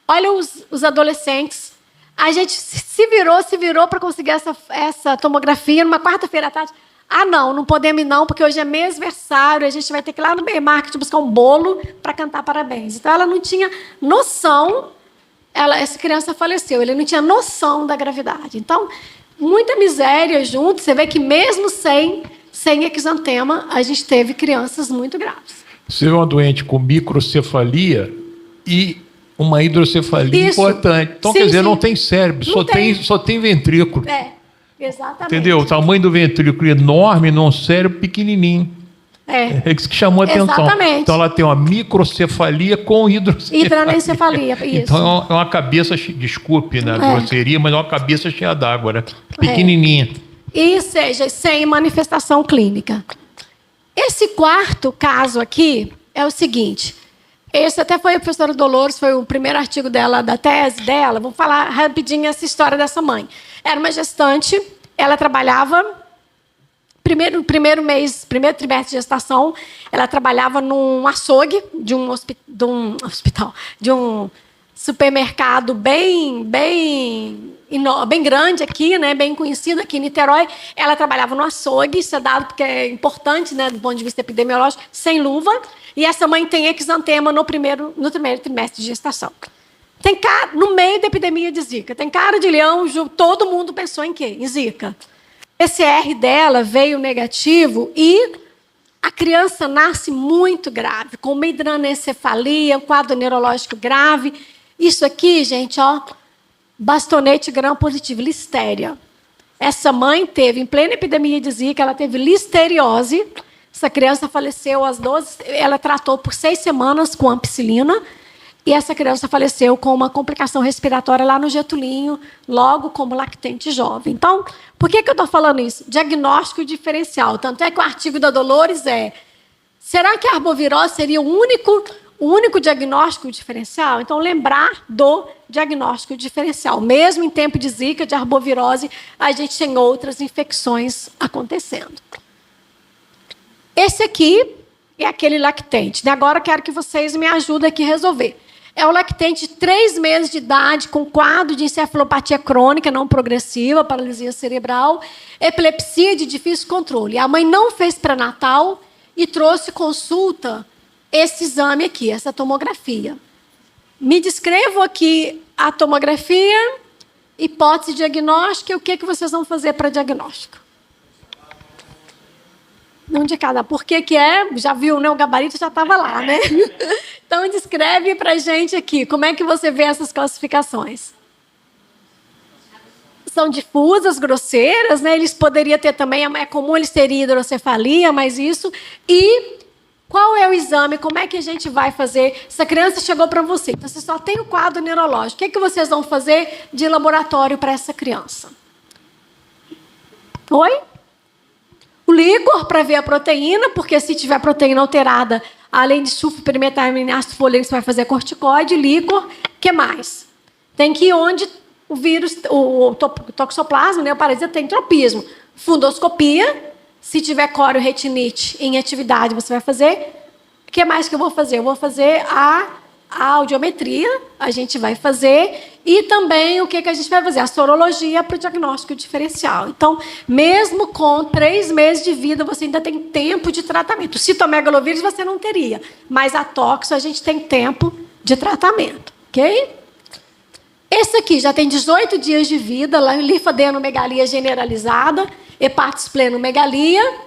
olha os adolescentes. A gente se virou para conseguir essa tomografia numa quarta-feira à tarde. Ah, não podemos ir não, porque hoje é mêsversário, a gente vai ter que ir lá no Market buscar um bolo para cantar parabéns. Então, ela não tinha noção, essa criança faleceu, ele não tinha noção da gravidade. Então, muita miséria junto, você vê que mesmo sem exantema, a gente teve crianças muito graves. Você é uma doente com microcefalia e uma hidrocefalia Isso. importante. Então, Sim, quer dizer, sim. não tem cérebro, só tem ventrículo. Exatamente. Entendeu? O tamanho do ventrículo enorme num cérebro pequenininho. É isso que chamou a atenção. Exatamente. Então, ela tem uma microcefalia com hidrocefalia. Hidranencefalia, isso. Então, é uma cabeça, desculpe na grosseria, mas é uma cabeça cheia d'água, né? Pequenininha. E seja sem manifestação clínica. Esse quarto caso aqui é o seguinte. Esse até foi a professora Dolores, foi o primeiro artigo dela, da tese dela. Vou falar rapidinho essa história dessa mãe. Era uma gestante, ela trabalhava, primeiro trimestre de gestação, ela trabalhava num açougue de um supermercado bem grande aqui, né, bem conhecido aqui em Niterói. Ela trabalhava no açougue, isso é dado porque é importante, né, do ponto de vista epidemiológico, sem luva. E essa mãe tem exantema no primeiro trimestre de gestação. Tem cara, no meio da epidemia de Zika, tem cara de leão, todo mundo pensou em quê? Em Zika. O PCR dela veio negativo e a criança nasce muito grave, com uma hidranencefalia, um quadro neurológico grave. Isso aqui, gente, ó, bastonete gram-positivo, listéria. Essa mãe teve, em plena epidemia de Zika, ela teve listeriose. Essa criança faleceu às 12... Ela tratou por 6 semanas com ampicilina. E essa criança faleceu com uma complicação respiratória lá no Getulinho, logo como lactente jovem. Então, por que eu estou falando isso? Diagnóstico diferencial. Tanto é que o artigo da Dolores será que a arbovirose seria o único diagnóstico diferencial? Então, lembrar do diagnóstico diferencial. Mesmo em tempo de Zika, de arbovirose, a gente tem outras infecções acontecendo. Esse aqui é aquele lactente. Agora, eu quero que vocês me ajudem aqui a resolver. É o lactente de 3 meses de idade, com quadro de encefalopatia crônica não progressiva, paralisia cerebral, epilepsia de difícil controle. A mãe não fez pré-natal e trouxe consulta esse exame aqui, essa tomografia. Me descrevam aqui a tomografia, hipótese diagnóstica e o que vocês vão fazer para diagnóstico. Um de cada. Por que é? Já viu, né? O gabarito já estava lá, né? Então, descreve para a gente aqui. Como é que você vê essas classificações? São difusas, grosseiras, né? Eles poderiam ter também, é comum eles terem hidrocefalia, mas isso. E qual é o exame? Como é que a gente vai fazer? Essa criança chegou para você, então você só tem o quadro neurológico. O que vocês vão fazer de laboratório para essa criança? Oi? O líquor para ver a proteína, porque se tiver proteína alterada, além de sulfoperimetamina, você vai fazer corticoide, líquor. O que mais? Tem que ir onde o vírus, o toxoplasma, né, o parasita tem tropismo. Fundoscopia, se tiver corioretinite em atividade, você vai fazer. O que mais que eu vou fazer? Eu vou fazer a audiometria, a gente vai fazer, e também o que a gente vai fazer? A sorologia para o diagnóstico diferencial. Então, mesmo com 3 meses de vida, você ainda tem tempo de tratamento. O citomegalovírus você não teria, mas a toxo a gente tem tempo de tratamento, ok? Esse aqui já tem 18 dias de vida, linfadenomegalia generalizada, hepatosplenomegalia,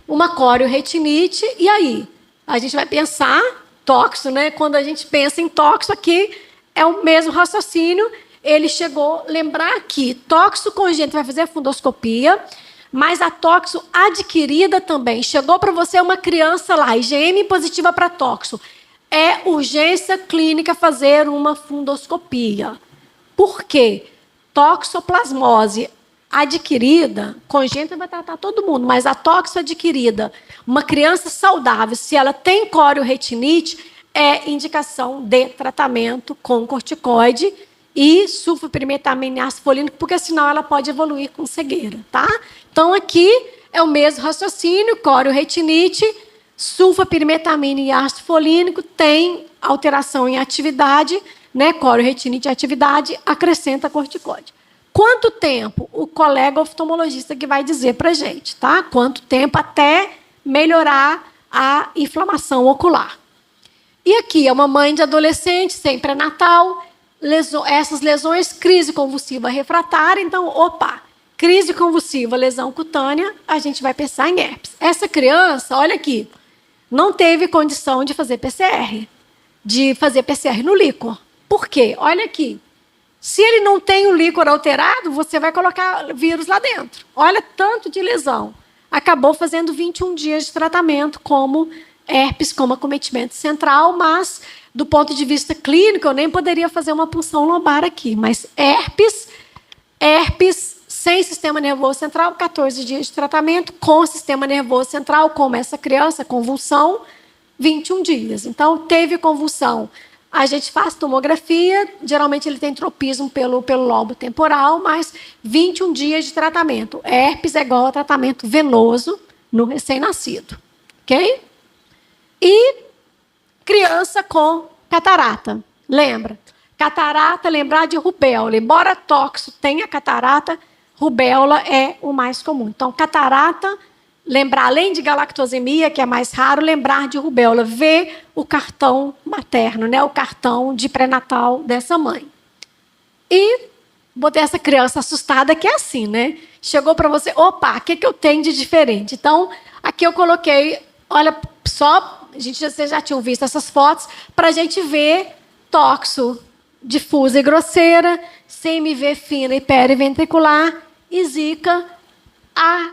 uma corioretinite, e aí? A gente vai pensar tóxico, né? Quando a gente pensa em tóxico aqui, é o mesmo raciocínio. Ele chegou, lembrar que tóxico congênito vai fazer fundoscopia, mas a tóxico adquirida também. Chegou para você uma criança lá, IgM positiva para tóxico. É urgência clínica fazer uma fundoscopia. Por quê? Toxoplasmose adquirida, congênita vai tratar todo mundo, mas a tóxico adquirida, uma criança saudável, se ela tem corioretinite, é indicação de tratamento com corticoide e sulfapirimetamina e ácido folínico, porque senão ela pode evoluir com cegueira, tá? Então, aqui é o mesmo raciocínio, corioretinite, sulfapirimetamina e ácido folínico tem alteração em atividade, né? Corioretinite em atividade, acrescenta corticóide. Quanto tempo? O colega oftalmologista que vai dizer para a gente, tá? Quanto tempo até melhorar a inflamação ocular. E aqui é uma mãe de adolescente, sem pré-natal, essas lesões, crise convulsiva refratária. Então, crise convulsiva, lesão cutânea, a gente vai pensar em herpes. Essa criança, olha aqui, não teve condição de fazer PCR no líquor. Por quê? Olha aqui. Se ele não tem o líquor alterado, você vai colocar vírus lá dentro. Olha tanto de lesão. Acabou fazendo 21 dias de tratamento como herpes, como acometimento central, mas do ponto de vista clínico, eu nem poderia fazer uma punção lombar aqui. Mas herpes sem sistema nervoso central, 14 dias de tratamento, com sistema nervoso central, como essa criança, convulsão, 21 dias. Então, teve convulsão. A gente faz tomografia, geralmente ele tem tropismo pelo lobo temporal, mas 21 dias de tratamento. Herpes é igual a tratamento venoso no recém-nascido. Ok? E criança com catarata. Lembra? Catarata, lembrar de rubéola. Embora tóxico tenha catarata, rubéola é o mais comum. Então, catarata, lembrar, além de galactosemia, que é mais raro, lembrar de rubéola. Ver o cartão materno, né? O cartão de pré-natal dessa mãe. E botei essa criança assustada, que é assim, né? Chegou para você, o que eu tenho de diferente? Então, aqui eu coloquei, olha, vocês já tinham visto essas fotos, para a gente ver toxo difusa e grosseira, CMV fina e periventricular, e zika, a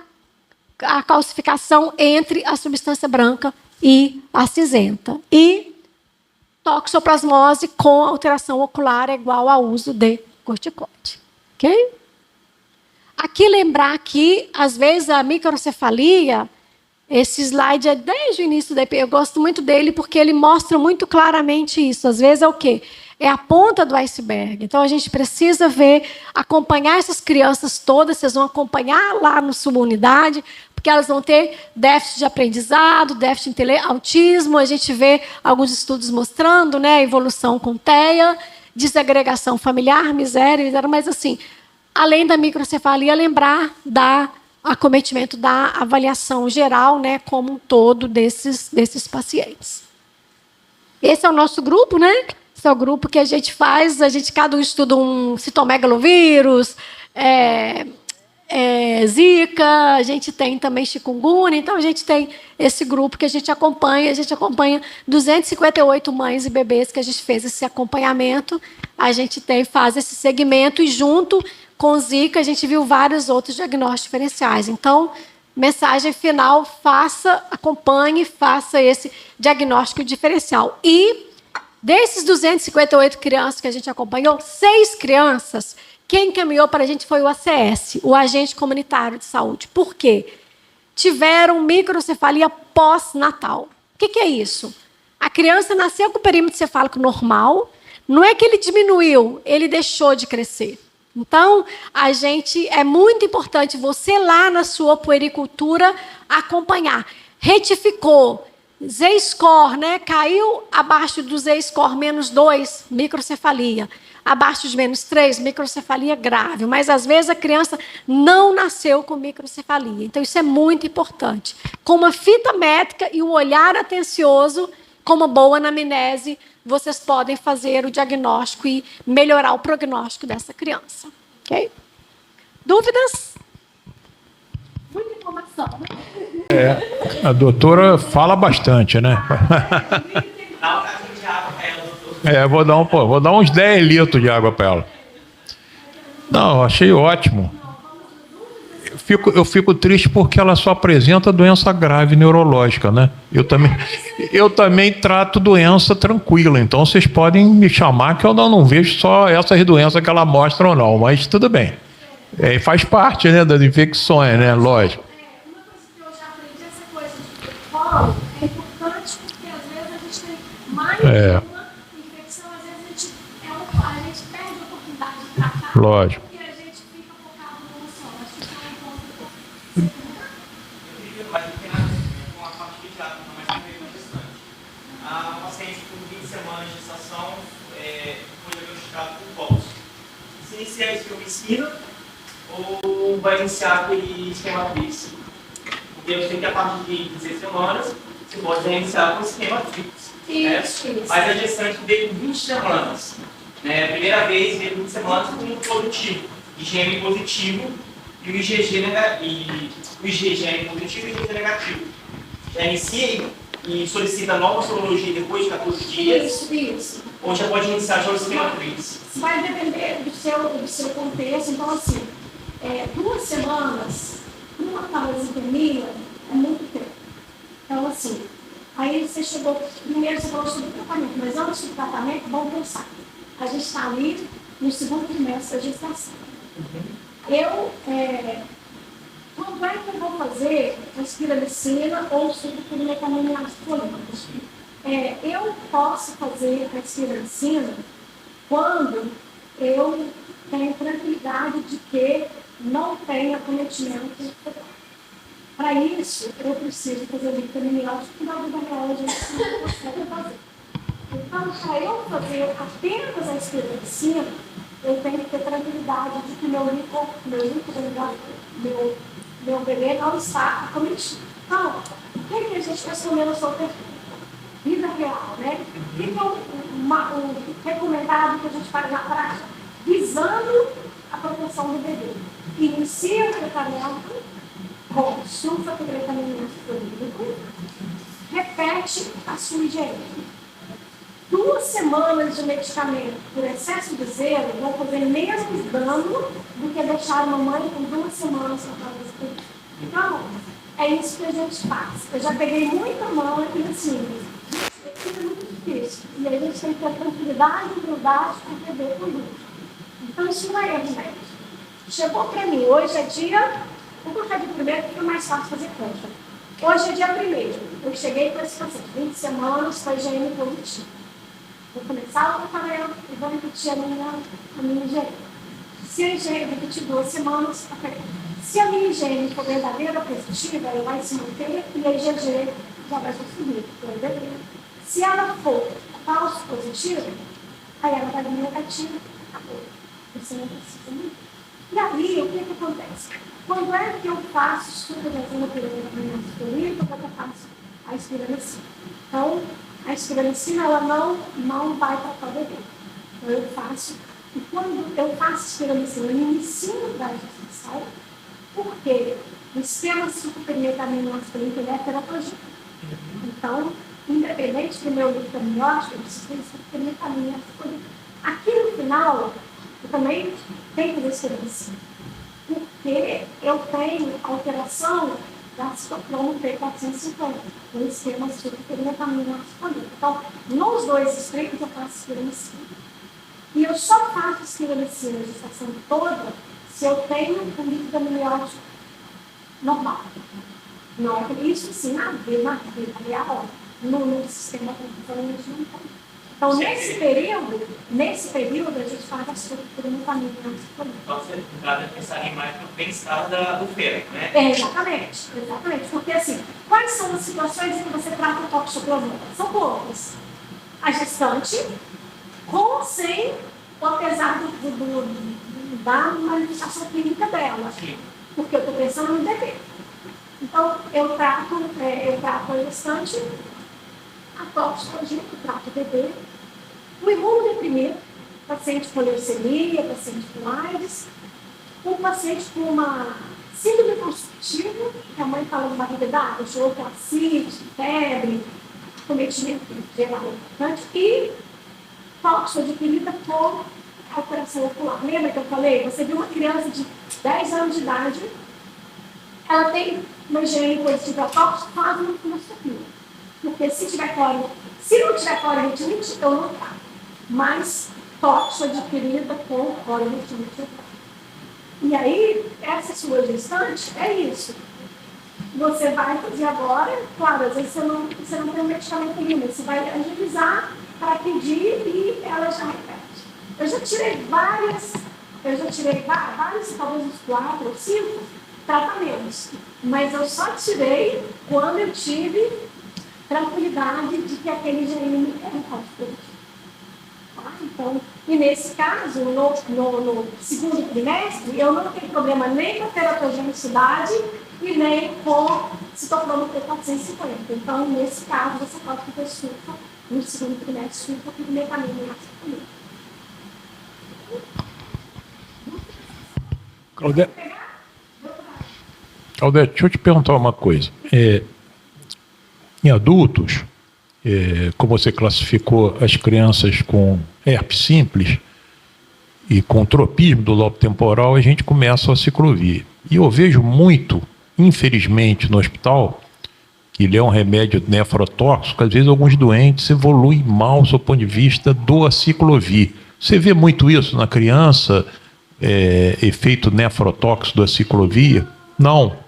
calcificação entre a substância branca e a cinzenta. E toxoplasmose com alteração ocular é igual ao uso de corticoide. Ok? Aqui lembrar que, às vezes, a microcefalia, esse slide é desde o início da EP, eu gosto muito dele porque ele mostra muito claramente isso. Às vezes é o quê? É a ponta do iceberg. Então, a gente precisa acompanhar essas crianças todas, vocês vão acompanhar lá na sua unidade, porque elas vão ter déficit de aprendizado, déficit de autismo, a gente vê alguns estudos mostrando, né, a evolução com TEA, desagregação familiar, miséria, mas assim, além da microcefalia, lembrar da acometimento da avaliação geral, né, como um todo desses pacientes. Esse é o nosso grupo, né? Esse é o grupo que a gente faz, cada um estuda um citomegalovírus, zika, a gente tem também chikungunya, então a gente tem esse grupo que a gente acompanha 258 mães e bebês que a gente fez esse acompanhamento, a gente faz esse segmento e junto com zika a gente viu vários outros diagnósticos diferenciais. Então, mensagem final, acompanhe, faça esse diagnóstico diferencial. E desses 258 crianças que a gente acompanhou, 6 crianças, quem encaminhou para a gente foi o ACS, o Agente Comunitário de Saúde. Por quê? Tiveram microcefalia pós-natal. O que é isso? A criança nasceu com o perímetro cefálico normal, não é que ele diminuiu, ele deixou de crescer. Então, é muito importante você lá na sua puericultura acompanhar. Retificou, Z-score, né? Caiu abaixo do Z-score -2, microcefalia. Abaixo de -3, microcefalia grave. Mas, às vezes, a criança não nasceu com microcefalia. Então, isso é muito importante. Com uma fita métrica e um olhar atencioso, com uma boa anamnese, vocês podem fazer o diagnóstico e melhorar o prognóstico dessa criança. Ok? Dúvidas? Muita informação, né? A doutora fala bastante, né? Dá um casinho de água para ela, doutor. Vou dar uns 10 litros de água para ela. Não, achei ótimo. Eu fico triste porque ela só apresenta doença grave neurológica, né? Eu também trato doença tranquila, então vocês podem me chamar que eu não vejo só essas doenças que ela mostra ou não, mas tudo bem. Faz parte, né, das infecções, né? Lógico. Uma coisa que eu já aprendi, essa coisa de polo, é importante porque às vezes a gente tem mais de uma infecção, às vezes a gente perde a oportunidade Lógico. Porque a gente fica focado numa só. Acho que é um ponto. Mas não tem nada a ver com a parte pediátrica, mas tem a ver com a gestante. A paciente com 20 semanas de gestação foi diagnosticada com cólera. Se iniciar espiomicina ou vai iniciar aquele esquema TRIPS? Porque eu sei que a partir de 16 semanas você pode iniciar com o esquema TRIPS. Isso. Mas a gestante veio com 20 semanas. Né? A primeira vez veio com 20 semanas com um positivo, IgM positivo e o IgG positivo e o IgG negativo. Já inicia e solicita nova sorologia depois de 14 dias. Isso. Ou já pode iniciar já o esquema TRIPS. Vai depender do seu contexto. Então, assim, 2 semanas, uma parasitemia é muito tempo. Então, assim, aí você chegou, primeiro você falou sobre o tratamento, mas antes do tratamento, vamos pensar. A gente está ali no segundo trimestre da gestação. Quando é que eu vou fazer a espiramicina ou sucupirimetaminas políticas? Eu posso fazer a espiramicina quando eu tenho tranquilidade de que não tem acometimento. Para isso, eu preciso fazer o vitaminiótico que na vida real a gente não consegue fazer. Então, para eu fazer apenas a espiramicina, eu tenho que ter tranquilidade de que meu bebê não está acometido. Então, o que a gente está escolhendo sobre vida real, né? Então, o recomendado que a gente faz na prática, visando a proteção do bebê. Inicia o tratamento com sulfatogretamina fluídico, repete a sua higiene. 2 semanas de medicamento por excesso de zelo vão fazer menos dano do que deixar a mamãe com 2 semanas para fazer isso. Então, é isso que a gente faz. Eu já peguei muita mãe e assim, isso é muito difícil. E a gente tem que ter tranquilidade e humildade para beber com luto. Então, isso não é remédio. Chegou para mim, hoje é dia, vou colocar de primeiro porque é mais fácil fazer conta. Hoje é dia 1º. Eu cheguei com esse paciente, 20 semanas, com a IgM positiva. Vou começar o tratamento e vou repetir a minha higiene. Se a higiene repetir 2 semanas, ok. Se a minha higiene for verdadeira positiva, ela vai se manter e a IgG já vai subir. Se ela for falso positiva, aí ela vai vir negativa, acabou. Você não precisa muito. E aí, o que acontece? Quando é que eu faço suplementação da pirâmide, quando eu faço a espiramicina? Então, a espiramicina, ela não vai tratar o bebê. Então, eu faço. E quando eu faço espiramicina, eu inicio da gestação, porque o esquema sucupirimetaminosclínico ele é teratogênico. Então, independente do meu vitaminiótico, eu preciso ter sucupirimetaminosclínico. Aqui no final, eu também tenho que fazer espiramicina. Porque eu tenho alteração da citocromo P450, o esquema sucupirimetaminosclínico. Então, nos 2 extremos eu faço espiramicina. E eu só faço espiramicina a gestação toda se eu tenho um líquido amniótico normal. Não, isso sim, na vida real, no sistema completamente não tem. Então, nesse período, a gente faz a sucupirimetaminosclínico. Então, você vai pensar em mais no bem-estar do feto, né? Exatamente. Porque, assim, quais são as situações em que você trata o toxoplasmose? São poucas. A gestante, com ou sem, apesar da manifestação clínica dela. Porque eu estou pensando no bebê. Então, eu trato a gestante, a toxicologia, eu trato o bebê, o imunodeprimido, paciente com leucemia, paciente com AIDS, um paciente com uma síndrome constitutiva, que a mãe fala de barriga d'água, zooclacite, febre, cometimento geral importante, e tóxico adquirida por alteração ocular. Lembra que eu falei? Você viu uma criança de 10 anos de idade, ela tem uma higiene positiva tóxica, faz uma fibroscopia. Porque se não tiver clororetinite, eu não trato. Mas tóxico adquirida com clororetinite. E aí, essa sua gestante é isso. Você vai fazer agora, claro, às vezes você não tem um medicamento ainda, você vai agilizar para pedir e ela já repete. Eu já tirei várias eu já tirei vários, talvez uns 4 ou 5 tratamentos, mas eu só tirei quando eu tive tranquilidade de que aquele GM era código. Então, e nesse caso, no segundo trimestre, eu não tenho problema nem com a teratogenicidade e nem com citocromo P450. Então, nesse caso, você pode ter sulfa no segundo trimestre, sulfa por mecanismo de ação. Claudete, deixa eu te perguntar uma coisa. Em adultos, como você classificou as crianças com herpes simples e com tropismo do lobo temporal, a gente começa a ciclovir. E eu vejo muito, infelizmente, no hospital, que ele é um remédio nefrotóxico, às vezes alguns doentes evoluem mal do ponto de vista do aciclovir. Você vê muito isso na criança, efeito nefrotóxico do aciclovir? Não.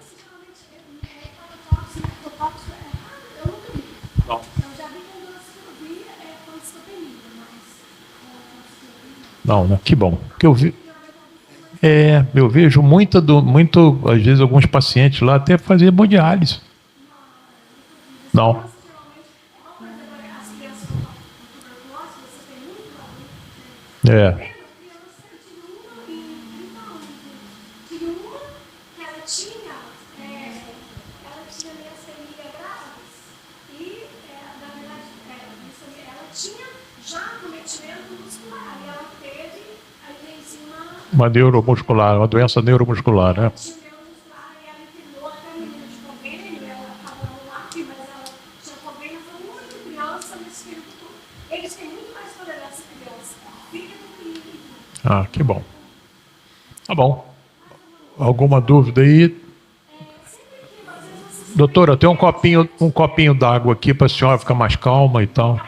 Não, né? Que bom. Porque eu vejo muito, às vezes, alguns pacientes lá até fazer hemodiálise. Não. Uma neuromuscular, uma doença neuromuscular, né? Ah, que bom. Tá bom. Alguma dúvida aí? Doutora, eu tenho um copinho d'água aqui para a senhora ficar mais calma e tal.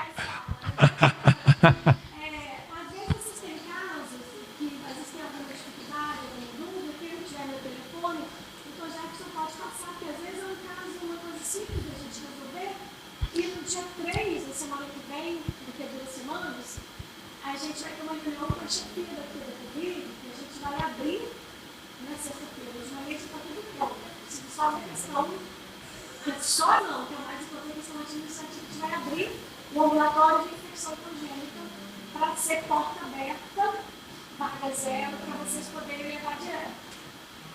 O ambulatório de infecção congênita para ser porta aberta, vaga zero, para vocês poderem levar direto.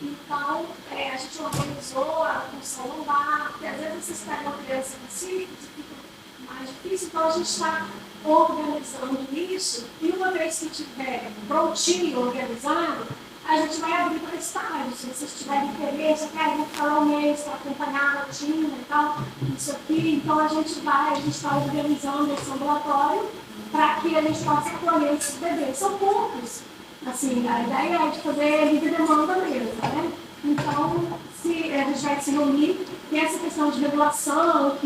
Então, a gente organizou a função lombar, porque às vezes vocês pegam uma criança em si, fica mais difícil, então a gente está organizando isso, e uma vez que tiver prontinho, organizado, a gente vai abrir para estágio. Se vocês tiverem interesse, querem ficar lá um mês para acompanhar a rotina e tal, isso aqui, então a gente está organizando esse ambulatório para que a gente possa acolher esses bebês. São poucos. Assim, a ideia é de fazer livre demanda mesmo, né? Então, a gente vai se reunir, e essa questão de regulação,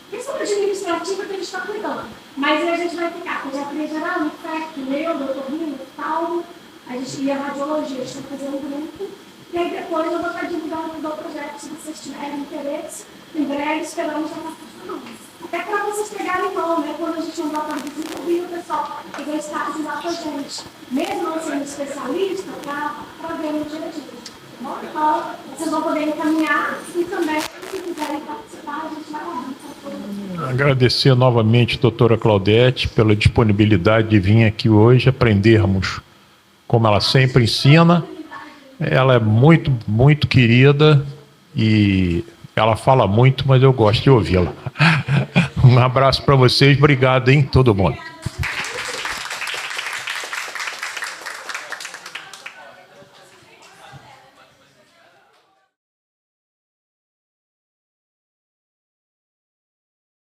questão administrativa que a gente está cuidando. Mas a gente vai ficar com pediatria geral, infecto, neuro, otorrino, tal. A gente ia radiologia, a gente vai fazer um grupo, e aí depois eu vou estar divulgando o projeto, se vocês tiverem interesse, em breve esperamos já estar funcionando. Até para vocês pegarem mão, né? Quando a gente não vai desenvolver, o pessoal vai estar ajudando com a gente, mesmo não sendo especialista, para ver no dia a dia. Bom, então, vocês vão poder encaminhar e também, se quiserem participar, a gente vai lá. Agradecer novamente a doutora Claudete pela disponibilidade de vir aqui hoje aprendermos. Como ela sempre ensina, ela é muito, muito querida e ela fala muito, mas eu gosto de ouvi-la. Um abraço para vocês, obrigado, hein, todo mundo.